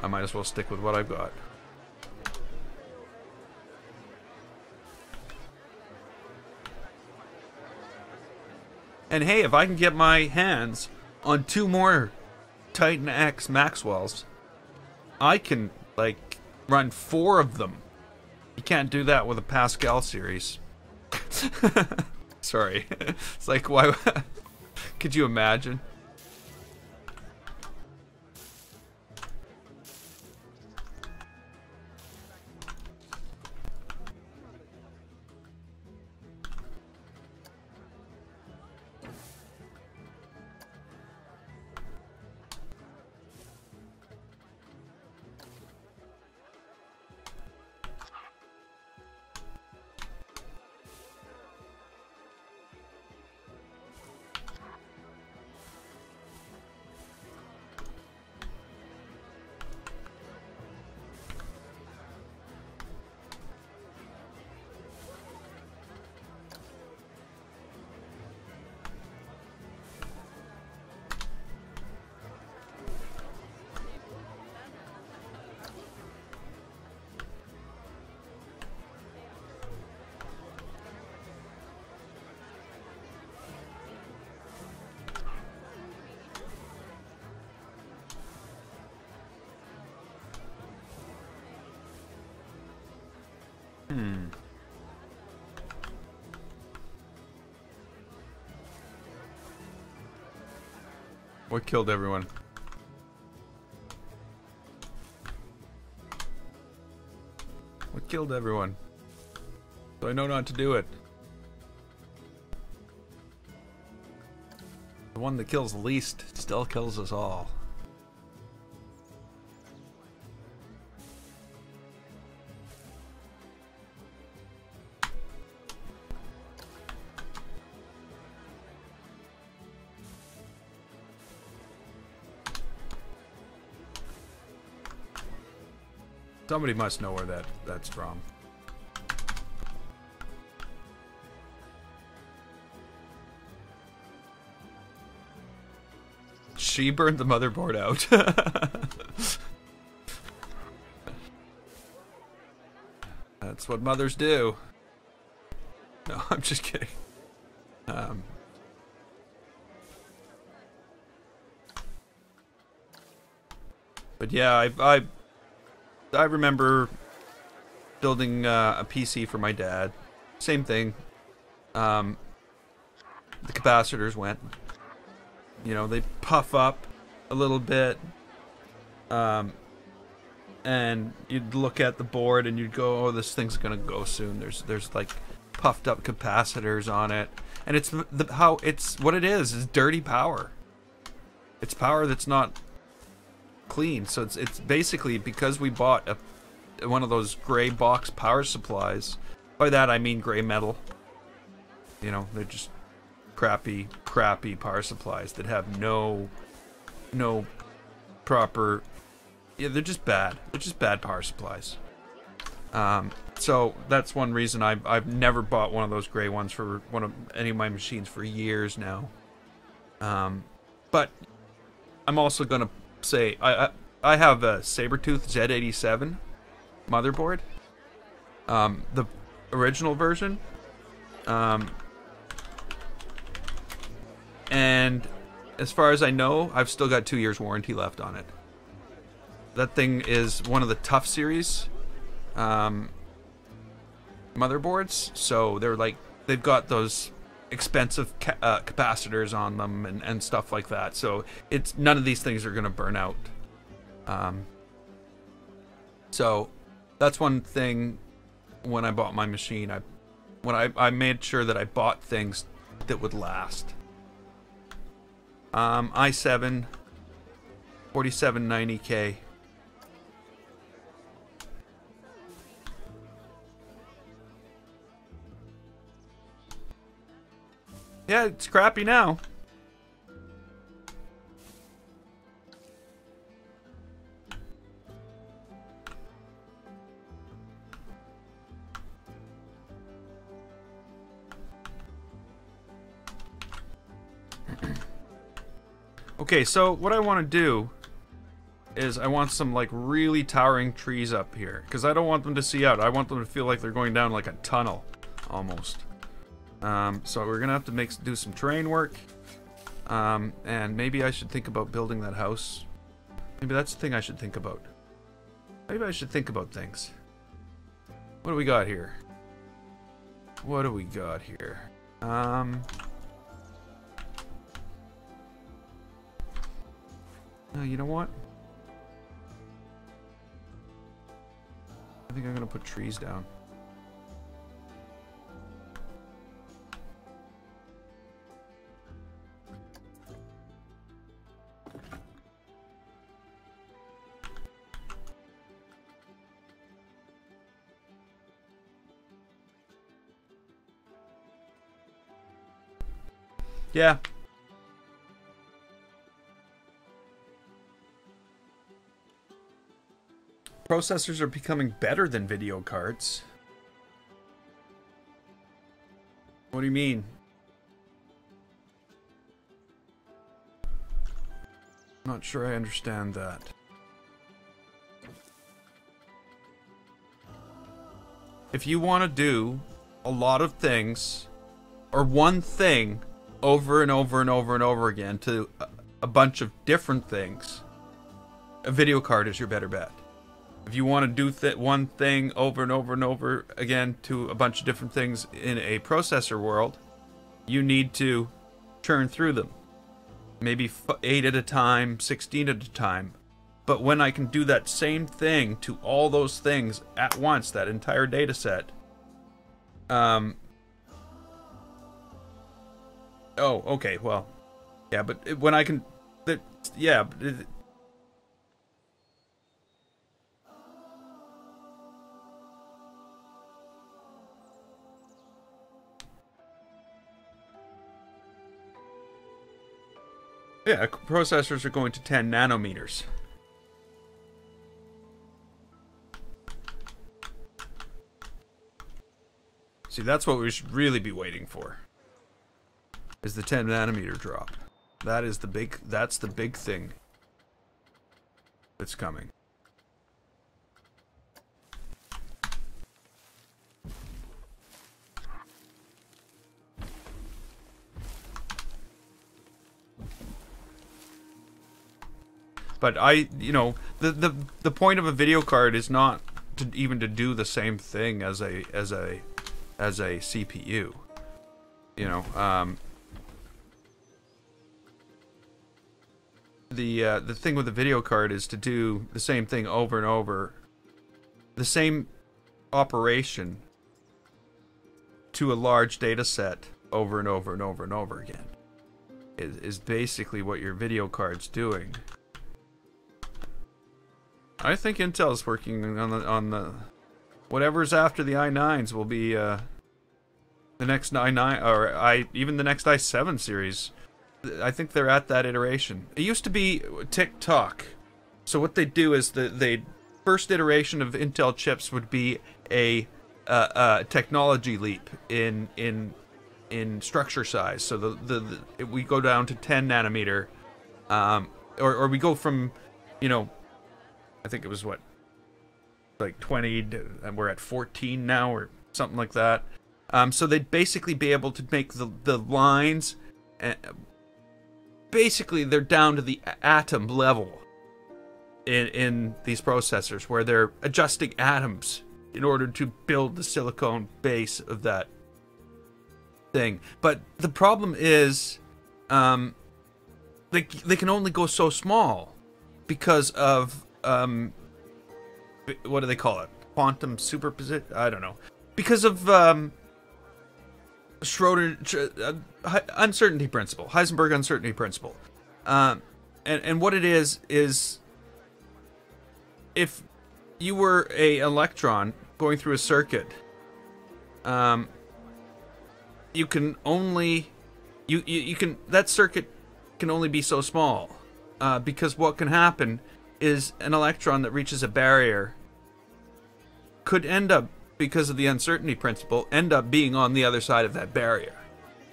I might as well stick with what I've got. And hey, if I can get my hands on 2 more Titan X Maxwells, I can, like, run 4 of them. You can't do that with a Pascal series. Sorry. It's like, why? Could you imagine? What killed everyone? What killed everyone? So I know not to do it. The one that kills the least still kills us all. Somebody must know where that's from. She burned the motherboard out. That's what mothers do. No, I'm just kidding. But yeah, I remember building a PC for my dad. Same thing. The capacitors went. You know, they puff up a little bit. And you'd look at the board and you'd go, oh, this thing's gonna go soon. There's like puffed up capacitors on it. And it's what it is dirty power. It's power that's not clean. So it's basically because we bought one of those gray box power supplies. By that I mean gray metal. You know, they're just crappy power supplies that have no proper. Yeah, they're just bad. They're just bad power supplies. So that's one reason I've never bought one of those gray ones for any of my machines for years now. But I'm also gonna say I have a Sabertooth Z87 motherboard, the original version, and as far as I know, I've still got 2 years warranty left on it. That thing is one of the tough series motherboards, so they've got those expensive capacitors on them and stuff like that. So none of these things are gonna burn out. So that's one thing. When I bought my machine, I made sure that I bought things that would last. i7 4790K. Yeah, it's crappy now. Okay, so what I want to do is I want some like really towering trees up here, because I don't want them to see out. I want them to feel like they're going down like a tunnel, almost. So we're gonna have to do some terrain work, and maybe I should think about building that house. Maybe that's the thing I should think about. Maybe I should think about things. What do we got here? What do we got here? You know what? I think I'm gonna put trees down. Yeah. Processors are becoming better than video cards. What do you mean? I'm not sure I understand that. If you want to do a lot of things, or one thing, over and over and over and over again to a bunch of different things, a video card is your better bet. If you want to do one thing over and over and over again to a bunch of different things in a processor world, you need to churn through them. Maybe 8 at a time, 16 at a time. But when I can do that same thing to all those things at once, that entire data set, oh, okay, well, yeah, but when I can, yeah, yeah, processors are going to 10 nanometers. See, that's what we should really be waiting for. Is the 10 nanometer drop. That's the big thing that's coming. But the point of a video card is not to do the same thing as a CPU. The thing with the video card is to do the same thing over and over, the same operation to a large data set over and over and over and over again. Is basically what your video card's doing. I think Intel's working on the whatever's after the i9s will be The next i9 or even the next i7 series, I think they're at that iteration. It used to be tick-tock. So what they do is the first iteration of Intel chips would be a technology leap in structure size. So we go down to 10 nanometer, or we go from, you know, I think it was what, like 20, and we're at 14 now, or something like that. So they'd basically be able to make the lines, basically they're down to the atom level in these processors, where they're adjusting atoms in order to build the silicone base of that thing. But the problem is, they can only go so small because of what do they call it? Quantum superposition? I don't know. Because of Schroeder uncertainty principle, Heisenberg uncertainty principle, and what it is if you were a electron going through a circuit, you can only you can that circuit can only be so small, because what can happen is an electron that reaches a barrier could end up, because of the uncertainty principle, end up being on the other side of that barrier,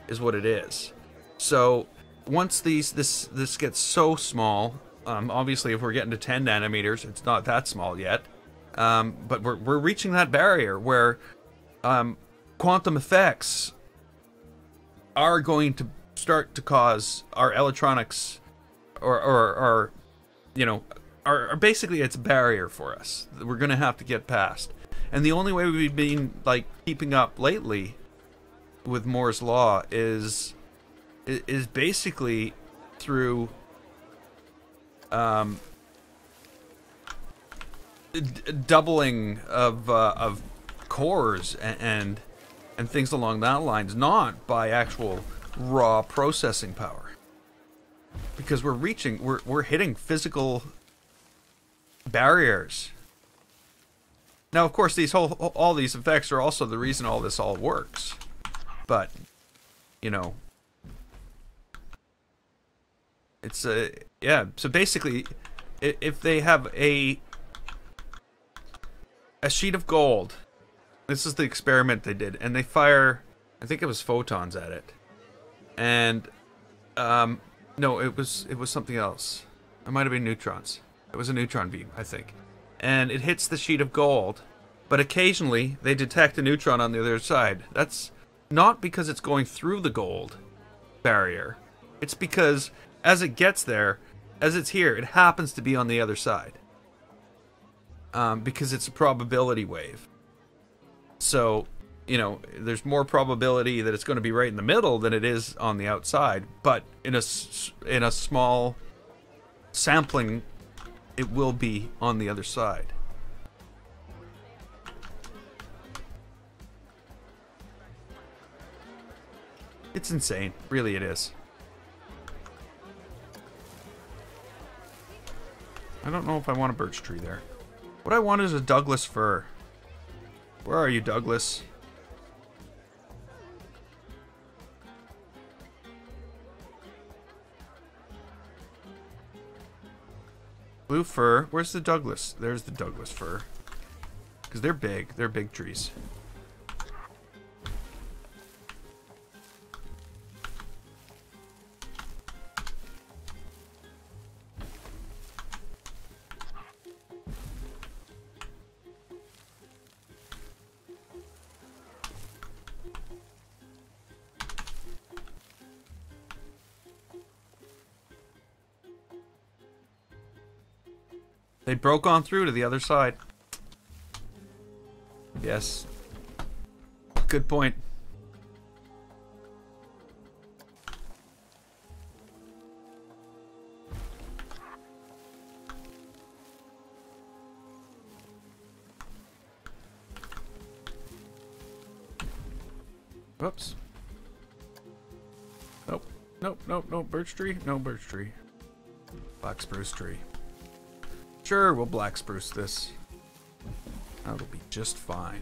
is what it is. So once this gets so small, obviously if we're getting to 10 nanometers, it's not that small yet, but we're reaching that barrier where quantum effects are going to start to cause our electronics, or you know, are basically, it's a barrier for us that we're going to have to get past. And the only way we've been like keeping up lately with Moore's law is basically through doubling of cores and things along that lines, not by actual raw processing power, because we're hitting physical barriers. Now, of course, all these effects are also the reason all this all works. But, you know, it's yeah. So basically, if they have a sheet of gold, this is the experiment they did, and they fire, I think it was photons at it, and no, it was something else. It might have been neutrons. It was a neutron beam, I think. And it hits the sheet of gold, but occasionally they detect a neutron on the other side. That's not because it's going through the gold barrier. It's because as it gets there, as it's here, it happens to be on the other side. Because it's a probability wave. So, you know, there's more probability that it's going to be right in the middle than it is on the outside, but in a small sampling, it will be on the other side. It's insane. Really, it is. I don't know if I want a birch tree there. What I want is a Douglas fir. Where are you, Douglas? Blue fir. Where's the Douglas? There's the Douglas fir. Because they're big. They're big trees. They broke on through to the other side. Yes. Good point. Whoops. Nope. Nope, nope, nope. Birch tree? No birch tree. Black spruce tree. Sure, we'll black spruce this. That'll be just fine.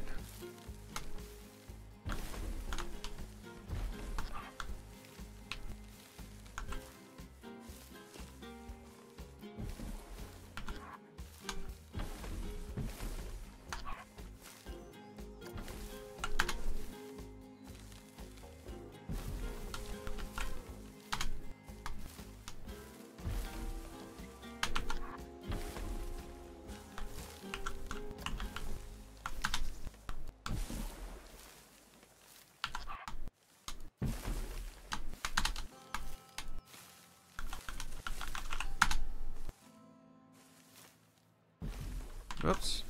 Oops.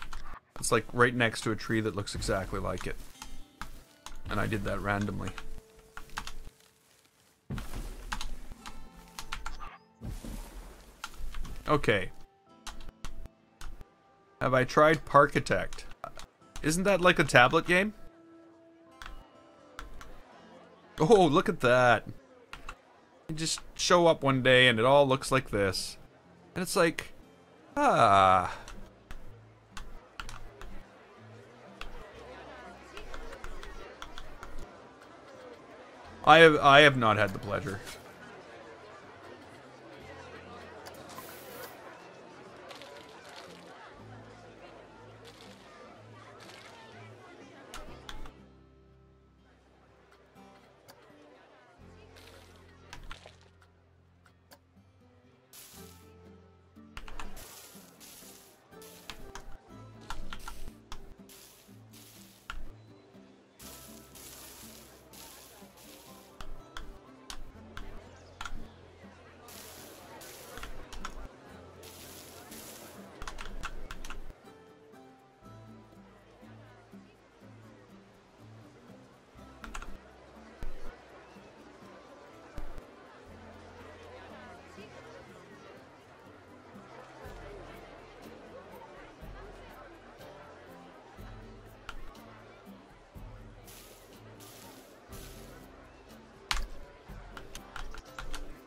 It's like right next to a tree that looks exactly like it. And I did that randomly. Okay. Have I tried Parkitect? Isn't that like a tablet game? Oh, look at that. You just show up one day and it all looks like this. And it's like, ah. I have not had the pleasure.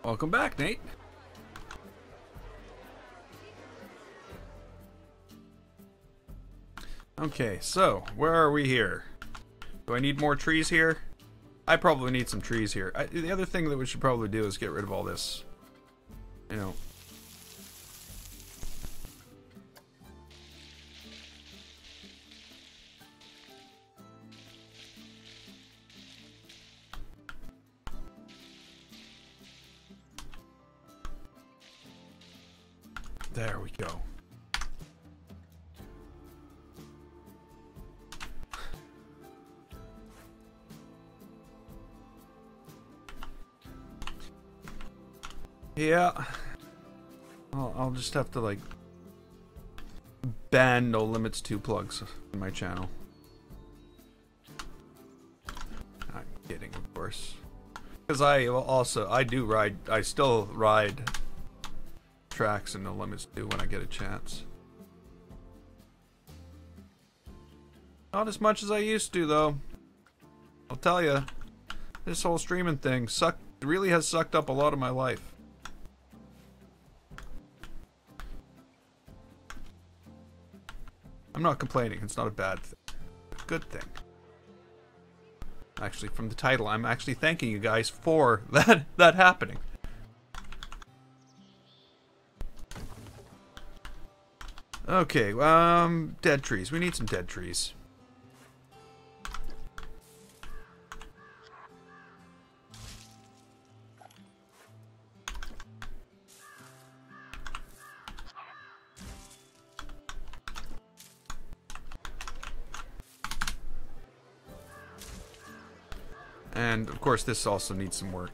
Welcome back, Nate. Okay, so where are we here? Do I need more trees here? I probably need some trees here. The other thing that we should probably do is get rid of all this, you know. There we go. Yeah. I'll just have to, like, ban No Limits 2 plugs in my channel. I'm kidding, of course. Because I still ride tracks and No Limits 2 when I get a chance. Not as much as I used to, though. I'll tell you, this whole streaming thing really has sucked up a lot of my life. I'm not complaining, it's not a bad thing. It's a good thing. Actually, from the title, I'm actually thanking you guys for that happening. Okay, dead trees. We need some dead trees. And, of course, this also needs some work.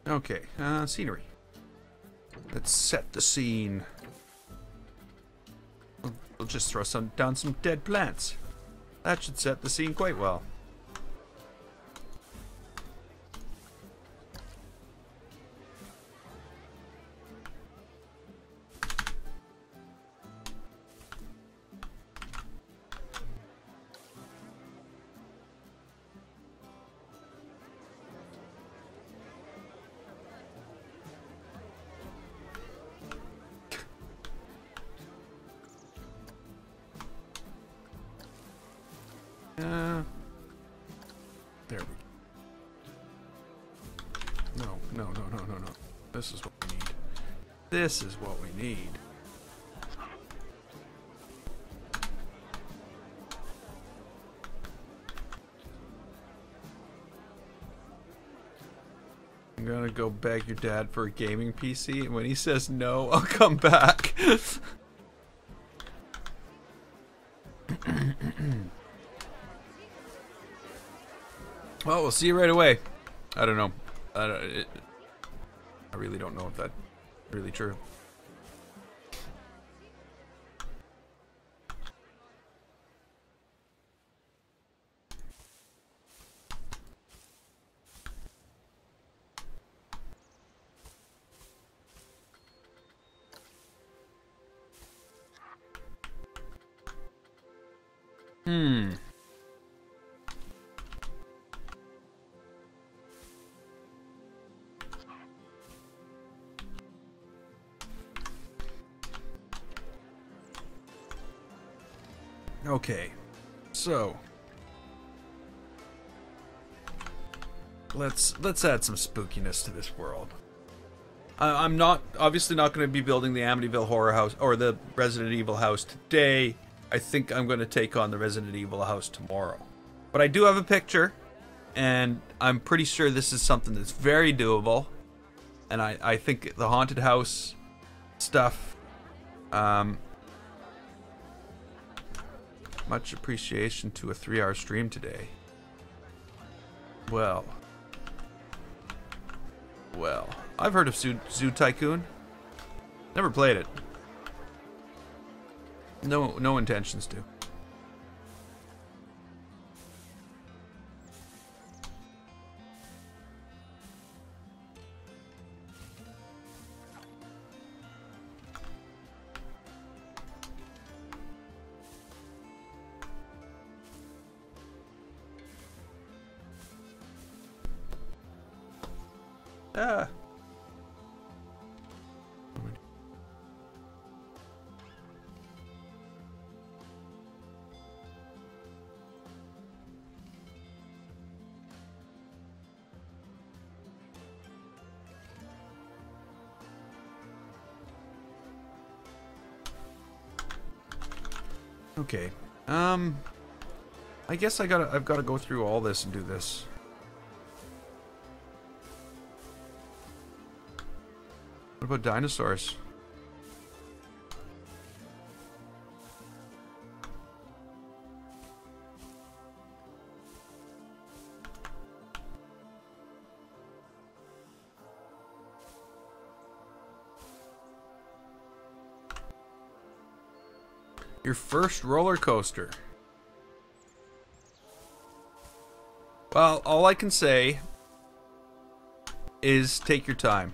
Okay, scenery. Let's set the scene. We'll just throw down some dead plants. That should set the scene quite well. There we go. No. This is what we need. This is what we need. I'm gonna go beg your dad for a gaming PC, and when he says no, I'll come back. Well, we'll see you right away. I don't know. I really don't know if that's really true. Okay, so let's add some spookiness to this world. I'm obviously not going to be building the Amityville Horror House or the Resident Evil house today. I think I'm going to take on the Resident Evil house tomorrow. But I do have a picture, and I'm pretty sure this is something that's very doable. And I think the haunted house stuff, much appreciation to a 3-hour stream today. Well, I've heard of Zoo Tycoon. Never played it. No intentions to. Ah. Okay. I guess I've gotta go through all this and do this. What about dinosaurs? Your first roller coaster. Well, all I can say is take your time.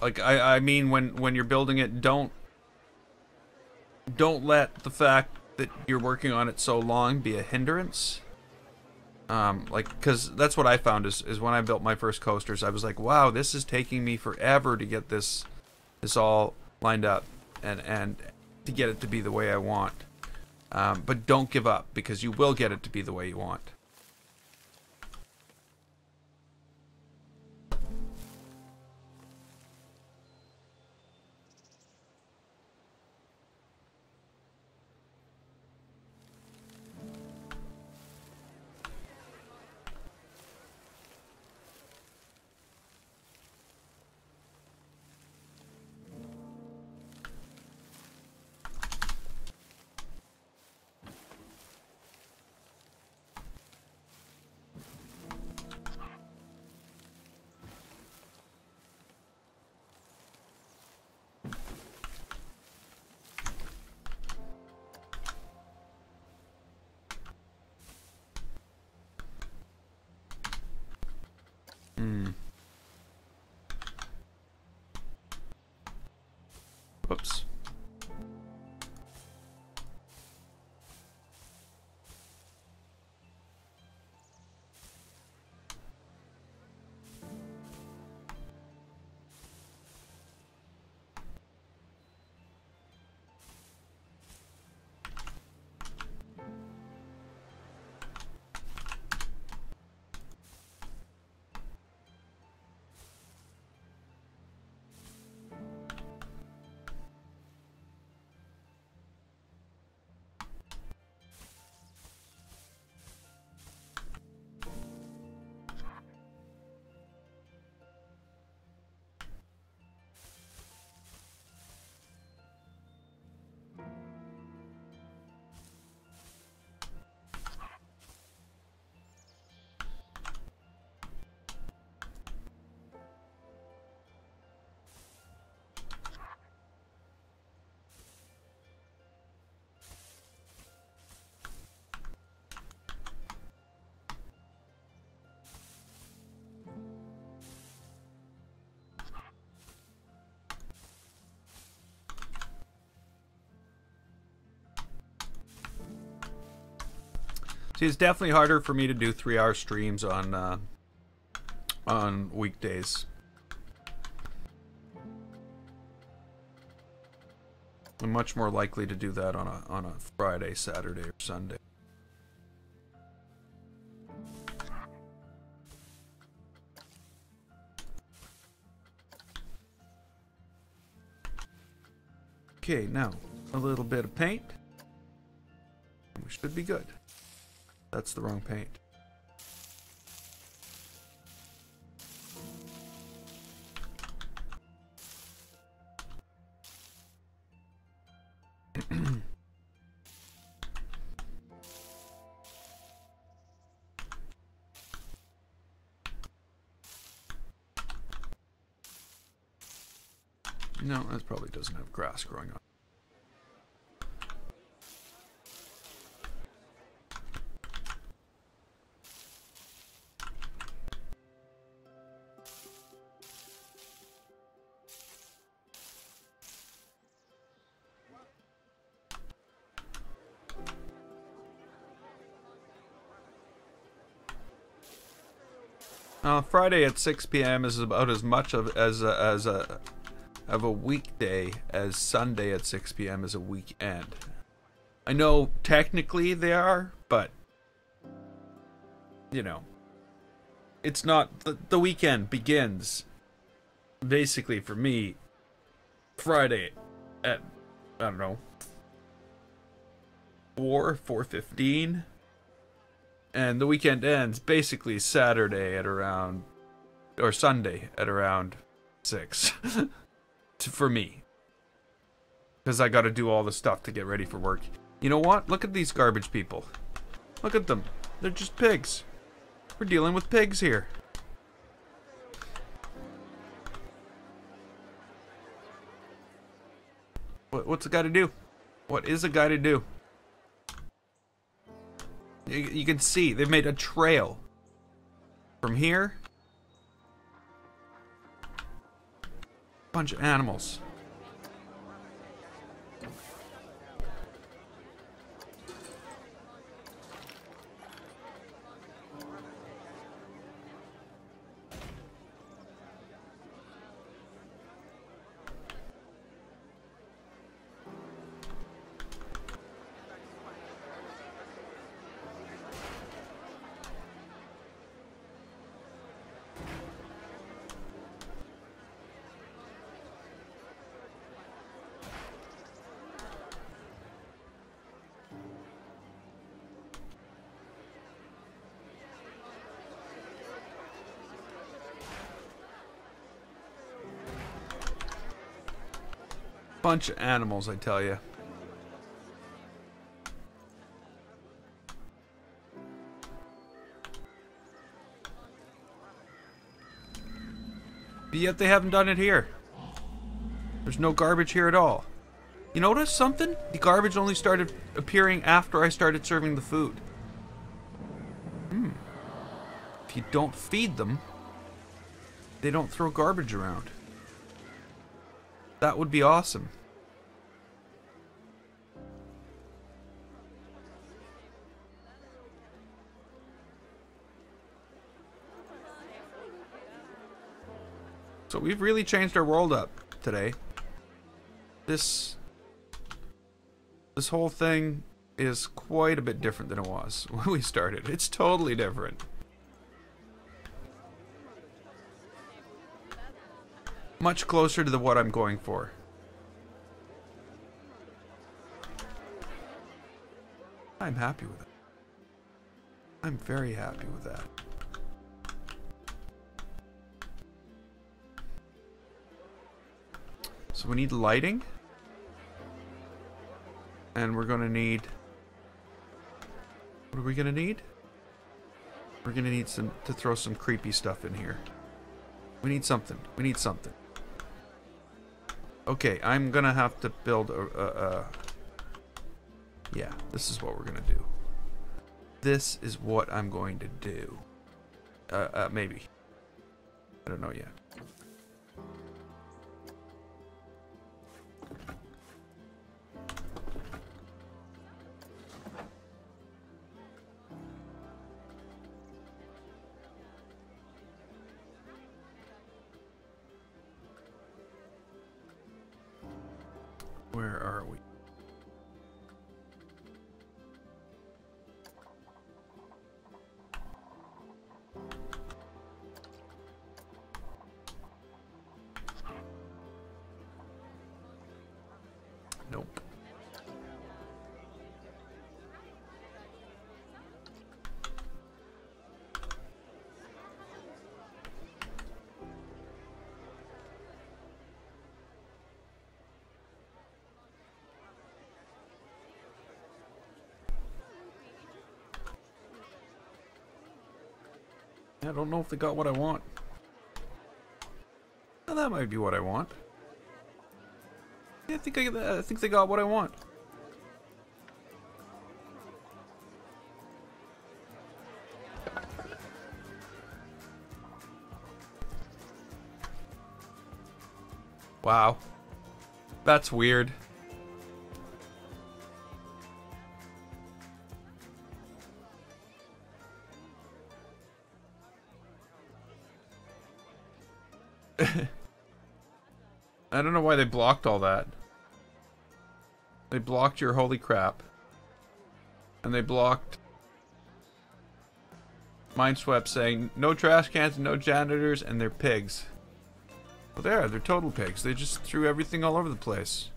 Like I mean when you're building it, don't let the fact that you're working on it so long be a hindrance. Like, cause that's what I found is when I built my first coasters, I was like, wow, this is taking me forever to get this all lined up and to get it to be the way I want. But don't give up, because you will get it to be the way you want. See, it's definitely harder for me to do 3-hour streams on weekdays. I'm much more likely to do that on a Friday, Saturday, or Sunday. Okay, now a little bit of paint. We should be good. That's the wrong paint. No, that probably doesn't have grass growing on. Friday at 6 p.m. is about as much of a weekday as Sunday at 6 p.m. is a weekend. I know technically they are, but you know, it's not. The weekend begins basically for me Friday at, I don't know, 4:15. And the weekend ends basically Saturday at around, or Sunday at around 6. For me. Because I gotta do all the stuff to get ready for work. You know what? Look at these garbage people. Look at them. They're just pigs. We're dealing with pigs here. What's a guy to do? What is a guy to do? You can see they've made a trail from here. Bunch of animals. Bunch of animals, I tell you. But yet they haven't done it here. There's no garbage here at all. You notice something? The garbage only started appearing after I started serving the food. If you don't feed them, they don't throw garbage around. That would be awesome. So we've really changed our world up today. This whole thing is quite a bit different than it was when we started. It's totally different. Much closer to what I'm going for. I'm happy with it. I'm very happy with that. So we need lighting. And we're gonna need... What are we gonna need? We're gonna need to throw some creepy stuff in here. We need something. We need something. Okay, I'm gonna have to build yeah, this is what we're gonna do. This is what I'm going to do. Maybe. I don't know yet. Where are we? Nope. I don't know if they got what I want. Well, that might be what I want. Yeah, I think they got what I want. Wow. That's weird. I don't know why they blocked all that. They blocked your holy crap. And they blocked Mindswept saying no trash cans, no janitors, and they're pigs. Well, they're total pigs. They just threw everything all over the place.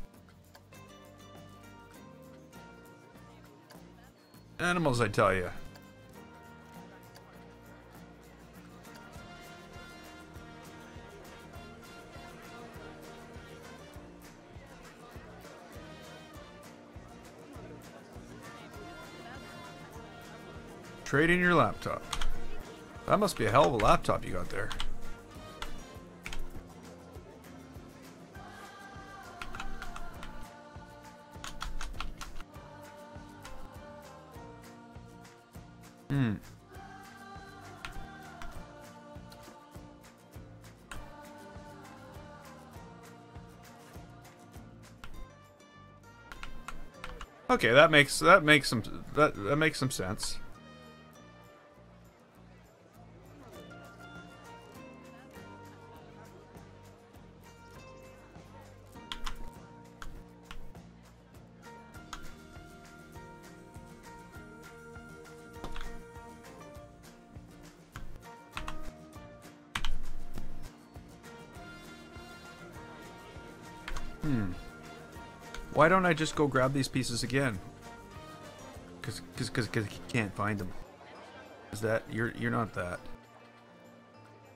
Animals, I tell you. Trade in your laptop. That must be a hell of a laptop you got there. Okay, that makes some sense. Why don't I just go grab these pieces again? Cause you can't find them. Is that you're not that.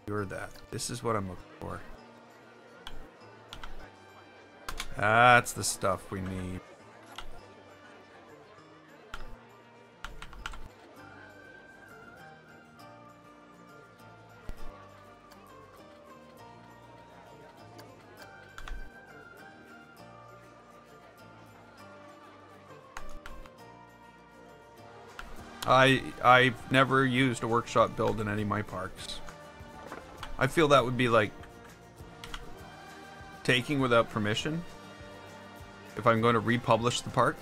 You're that. This is what I'm looking for. That's the stuff we need. I've never used a workshop build in any of my parks. I feel that would be like taking without permission if I'm going to republish the park,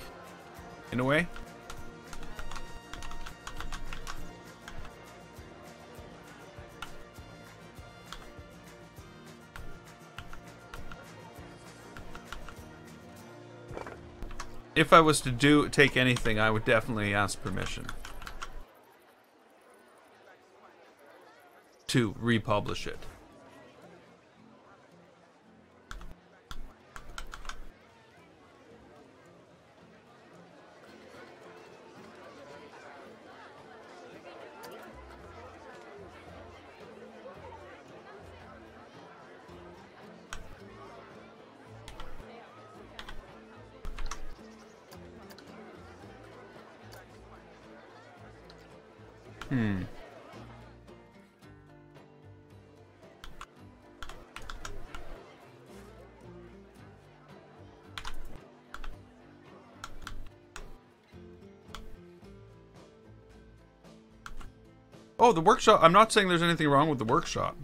in a way. If I was to take anything, I would definitely ask permission to republish it. Oh, the workshop. I'm not saying there's anything wrong with the workshop.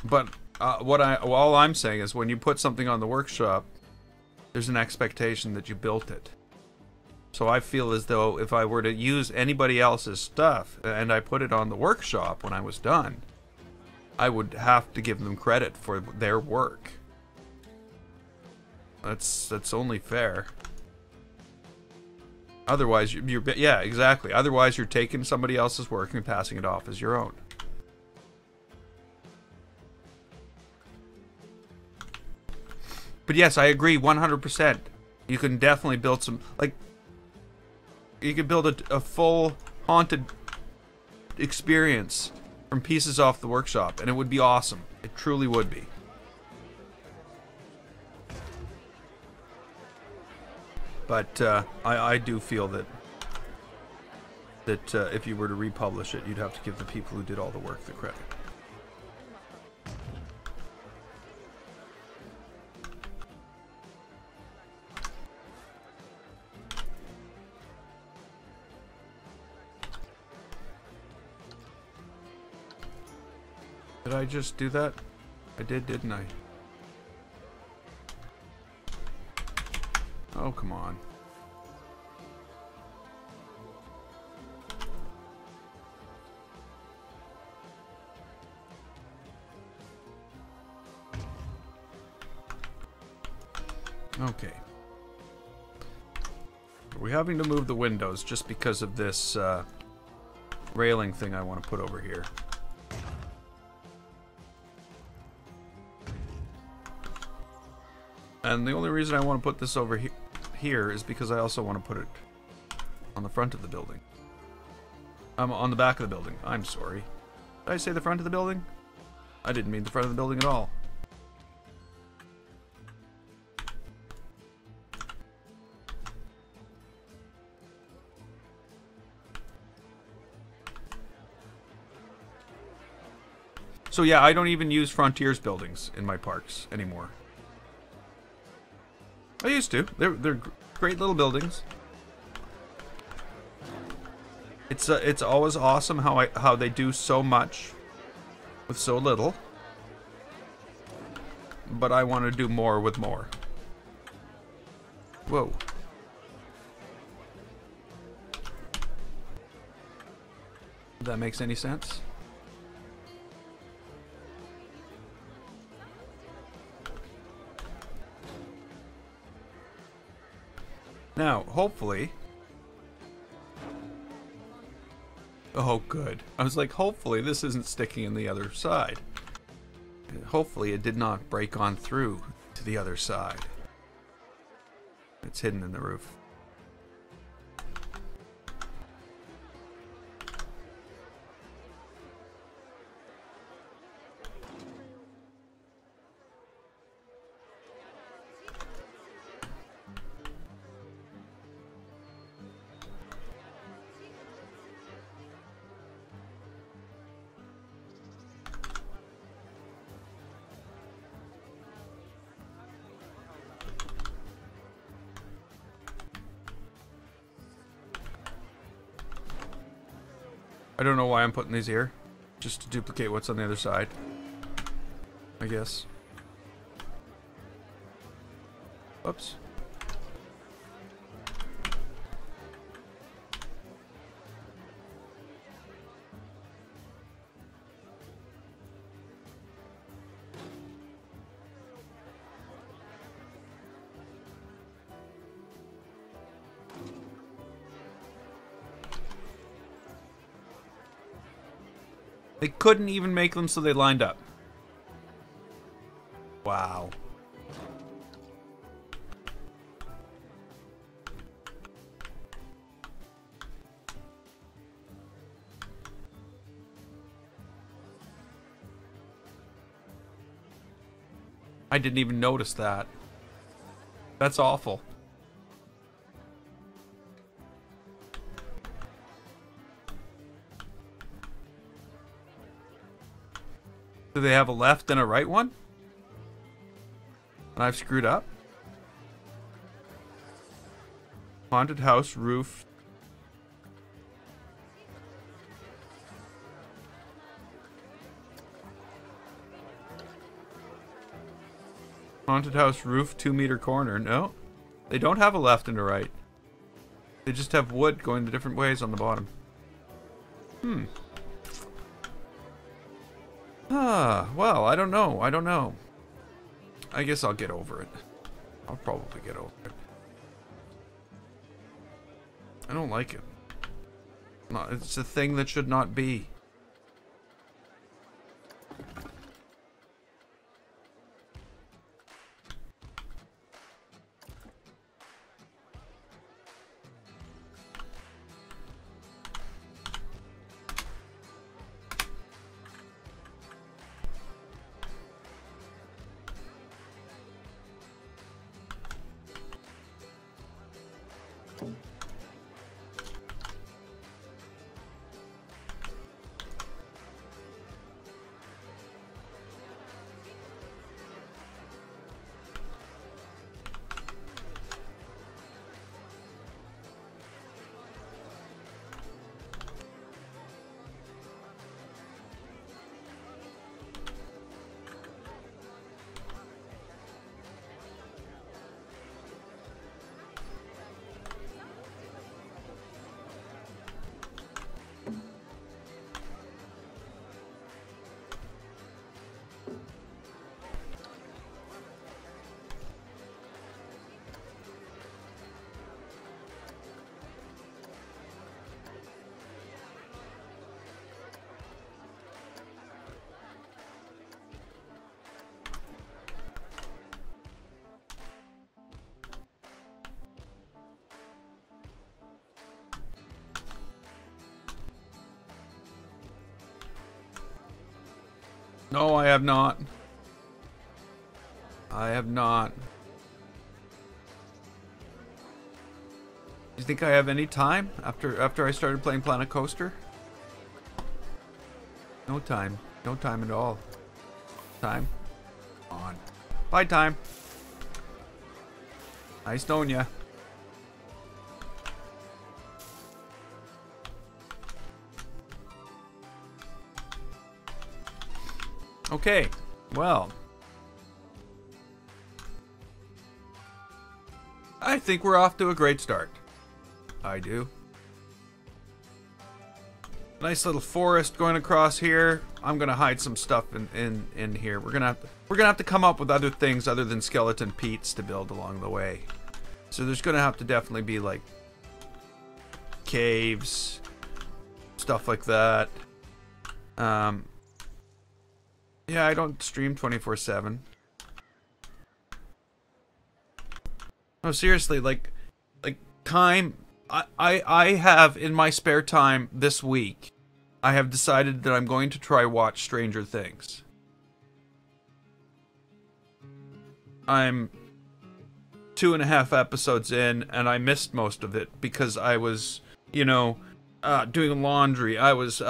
But all I'm saying is when you put something on the workshop, there's an expectation that you built it. So I feel as though if I were to use anybody else's stuff and I put it on the workshop when I was done, I would have to give them credit for their work. That's only fair. Otherwise, yeah, exactly. Otherwise, you're taking somebody else's work and passing it off as your own. But yes, I agree 100%. You can definitely build some, like, you could build a full haunted experience from pieces off the workshop, and it would be awesome. It truly would be. But I do feel that if you were to republish it, you'd have to give the people who did all the work the credit. Did I just do that? I did, didn't I? Oh, come on. Okay. Are we having to move the windows just because of this railing thing I want to put over here? And the only reason I want to put this over here is because I also want to put it on the front of the building. On the back of the building. I'm sorry. Did I say the front of the building? I didn't mean the front of the building at all. So yeah, I don't even use Frontiers buildings in my parks anymore. I used to. They're great little buildings. It's always awesome how they do so much with so little. But I want to do more with more. Whoa. If that makes any sense? Now, hopefully... Oh, good. I was like, hopefully this isn't sticking in the other side. Hopefully it did not break on through to the other side. It's hidden in the roof. I don't know why I'm putting these here. Just to duplicate what's on the other side, I guess. Oops. They couldn't even make them so they lined up. Wow. I didn't even notice that. That's awful. Do they have a left and a right one? And I've screwed up? Haunted house roof. Haunted house roof 2-meter corner. No, they don't have a left and a right. They just have wood going the different ways on the bottom. Well, I don't know. I guess I'll get over it. I'll probably get over it. I don't like it. No, it's a thing that should not be. No, I have not. I have not. Do you think I have any time after I started playing Planet Coaster? No time. No time at all. Time. On. Bye, time. Nice knowing ya. Okay, well, I think we're off to a great start. I do. Nice little forest going across here. I'm gonna hide some stuff in here. We're gonna have to come up with other things other than Skeleton Pete's to build along the way. So there's gonna have to definitely be like caves, stuff like that. Yeah, I don't stream 24/7. No, seriously, like time. I have in my spare time this week, I have decided that I'm going to try watch Stranger Things. I'm 2.5 episodes in, and I missed most of it because I was, you know, doing laundry. I was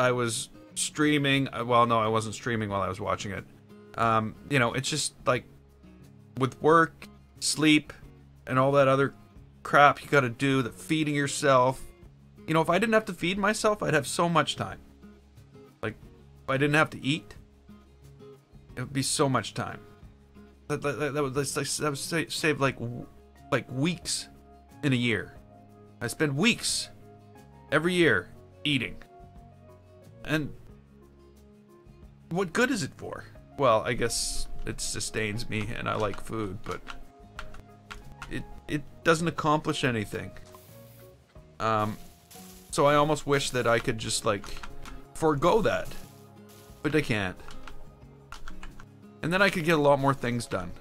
streaming. Well, no, I wasn't streaming while I was watching it. You know, it's just like with work, sleep, and all that other crap you gotta do, that feeding yourself. You know, if I didn't have to feed myself, I'd have so much time. Like, if I didn't have to eat, it would be so much time. That would save like weeks in a year. I spend weeks every year eating. And what good is it for? Well, I guess it sustains me and I like food, but it doesn't accomplish anything. So I almost wish that I could just like forego that, but I can't. And then I could get a lot more things done.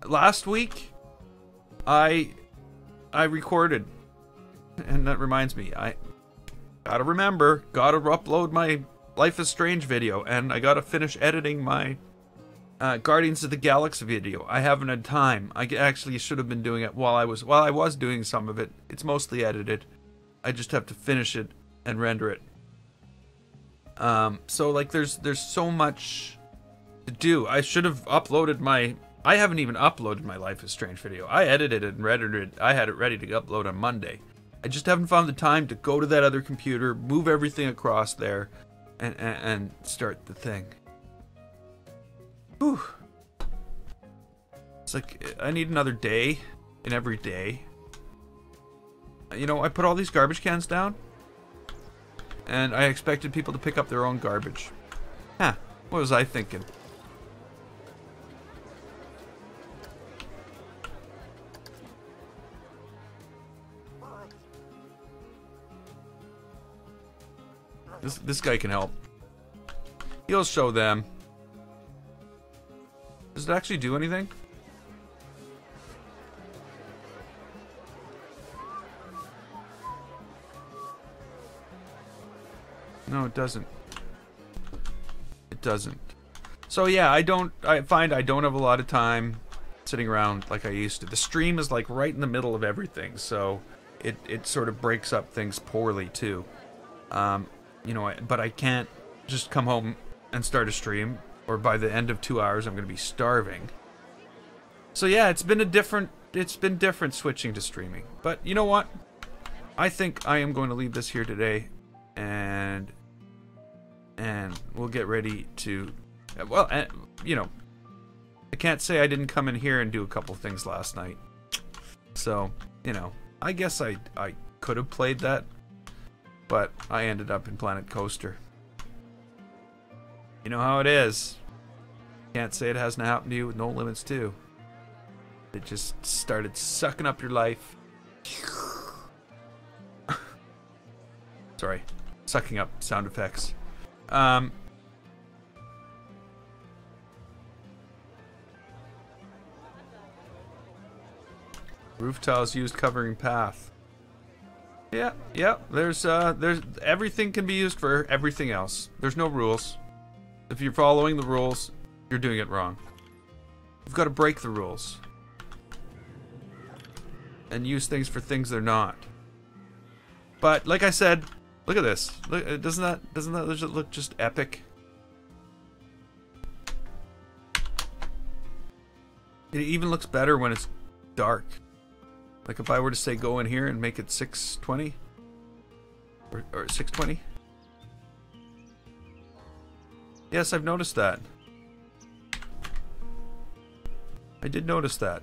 Last week, I recorded, and that reminds me, I gotta upload my Life is Strange video, and I gotta finish editing my Guardians of the Galaxy video. I haven't had time. I actually should have been doing it while I was doing some of it. It's mostly edited. I just have to finish it and render it. So like there's so much to do. I should have uploaded my... I haven't even uploaded my Life is Strange video. I edited it and rendered it. I had it ready to upload on Monday. I just haven't found the time to go to that other computer, move everything across there, and start the thing. Whew. It's like, I need another day in every day. You know, I put all these garbage cans down, and I expected people to pick up their own garbage. Huh, what was I thinking? This guy can help. He'll show them. Does it actually do anything? No, it doesn't. It doesn't. So yeah, I find I don't have a lot of time sitting around like I used to. The stream is like right in the middle of everything, so it sort of breaks up things poorly too. You know, but I can't just come home and start a stream, or by the end of 2 hours I'm going to be starving. So yeah, it's been different switching to streaming. But you know what? I think I am going to leave this here today, and we'll get ready to, well, you know, I can't say I didn't come in here and do a couple things last night. So, you know, I guess I could have played that, but I ended up in Planet Coaster. You know how it is. Can't say it hasn't happened to you with No Limits 2. It just started sucking up your life. Sorry, sucking up sound effects. Roof tiles used covering path. Yeah, there's everything can be used for everything else. There's no rules. If you're following the rules, you're doing it wrong. You've got to break the rules and use things for things they're not. But like I said, look at this. Look, doesn't that look just epic? It even looks better when it's dark. Like if I were to say go in here and make it 620 or 620. Yes, I've noticed that. I did notice that.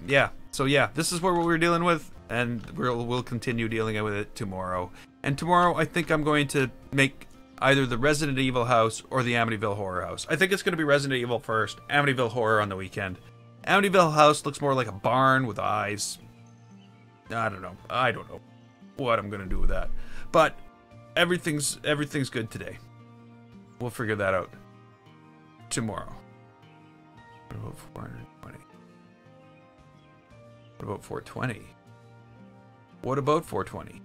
Yeah. So yeah, this is what we're dealing with, and we'll continue dealing with it tomorrow. And tomorrow, I think I'm going to make either the Resident Evil house or the Amityville Horror house. I think it's going to be Resident Evil first, Amityville Horror on the weekend. Amityville house looks more like a barn with eyes. I don't know what I'm going to do with that. But everything's good today. We'll figure that out tomorrow. What about 420? What about 420? What about 420?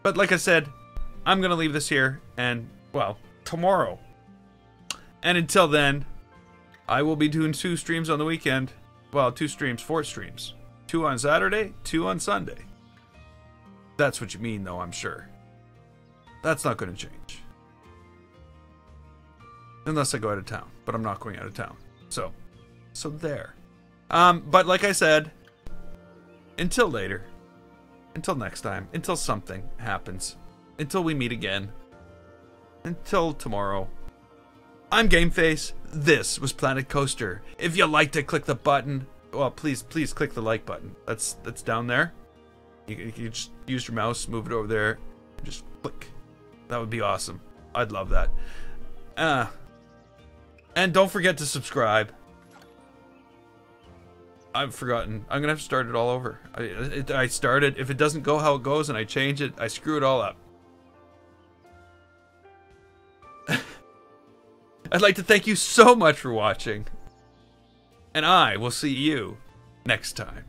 But like I said, I'm going to leave this here, and, well, tomorrow. And until then, I will be doing 2 streams on the weekend. Well, 2 streams, 4 streams. 2 on Saturday, 2 on Sunday. That's what you mean, though, I'm sure. That's not going to change. Unless I go out of town. But I'm not going out of town. So there. But like I said, until later. Until next time. Until something happens. Until we meet again. Until tomorrow. I'm GameFace. This was Planet Coaster. If you liked it, click the button. Well, please click the like button. That's down there. You just use your mouse, move it over there, and just click. That would be awesome. I'd love that. And don't forget to subscribe. I've forgotten. I'm gonna have to start it all over. I started. If it doesn't go how it goes and I change it, I screw it all up. I'd like to thank you so much for watching. And I will see you next time.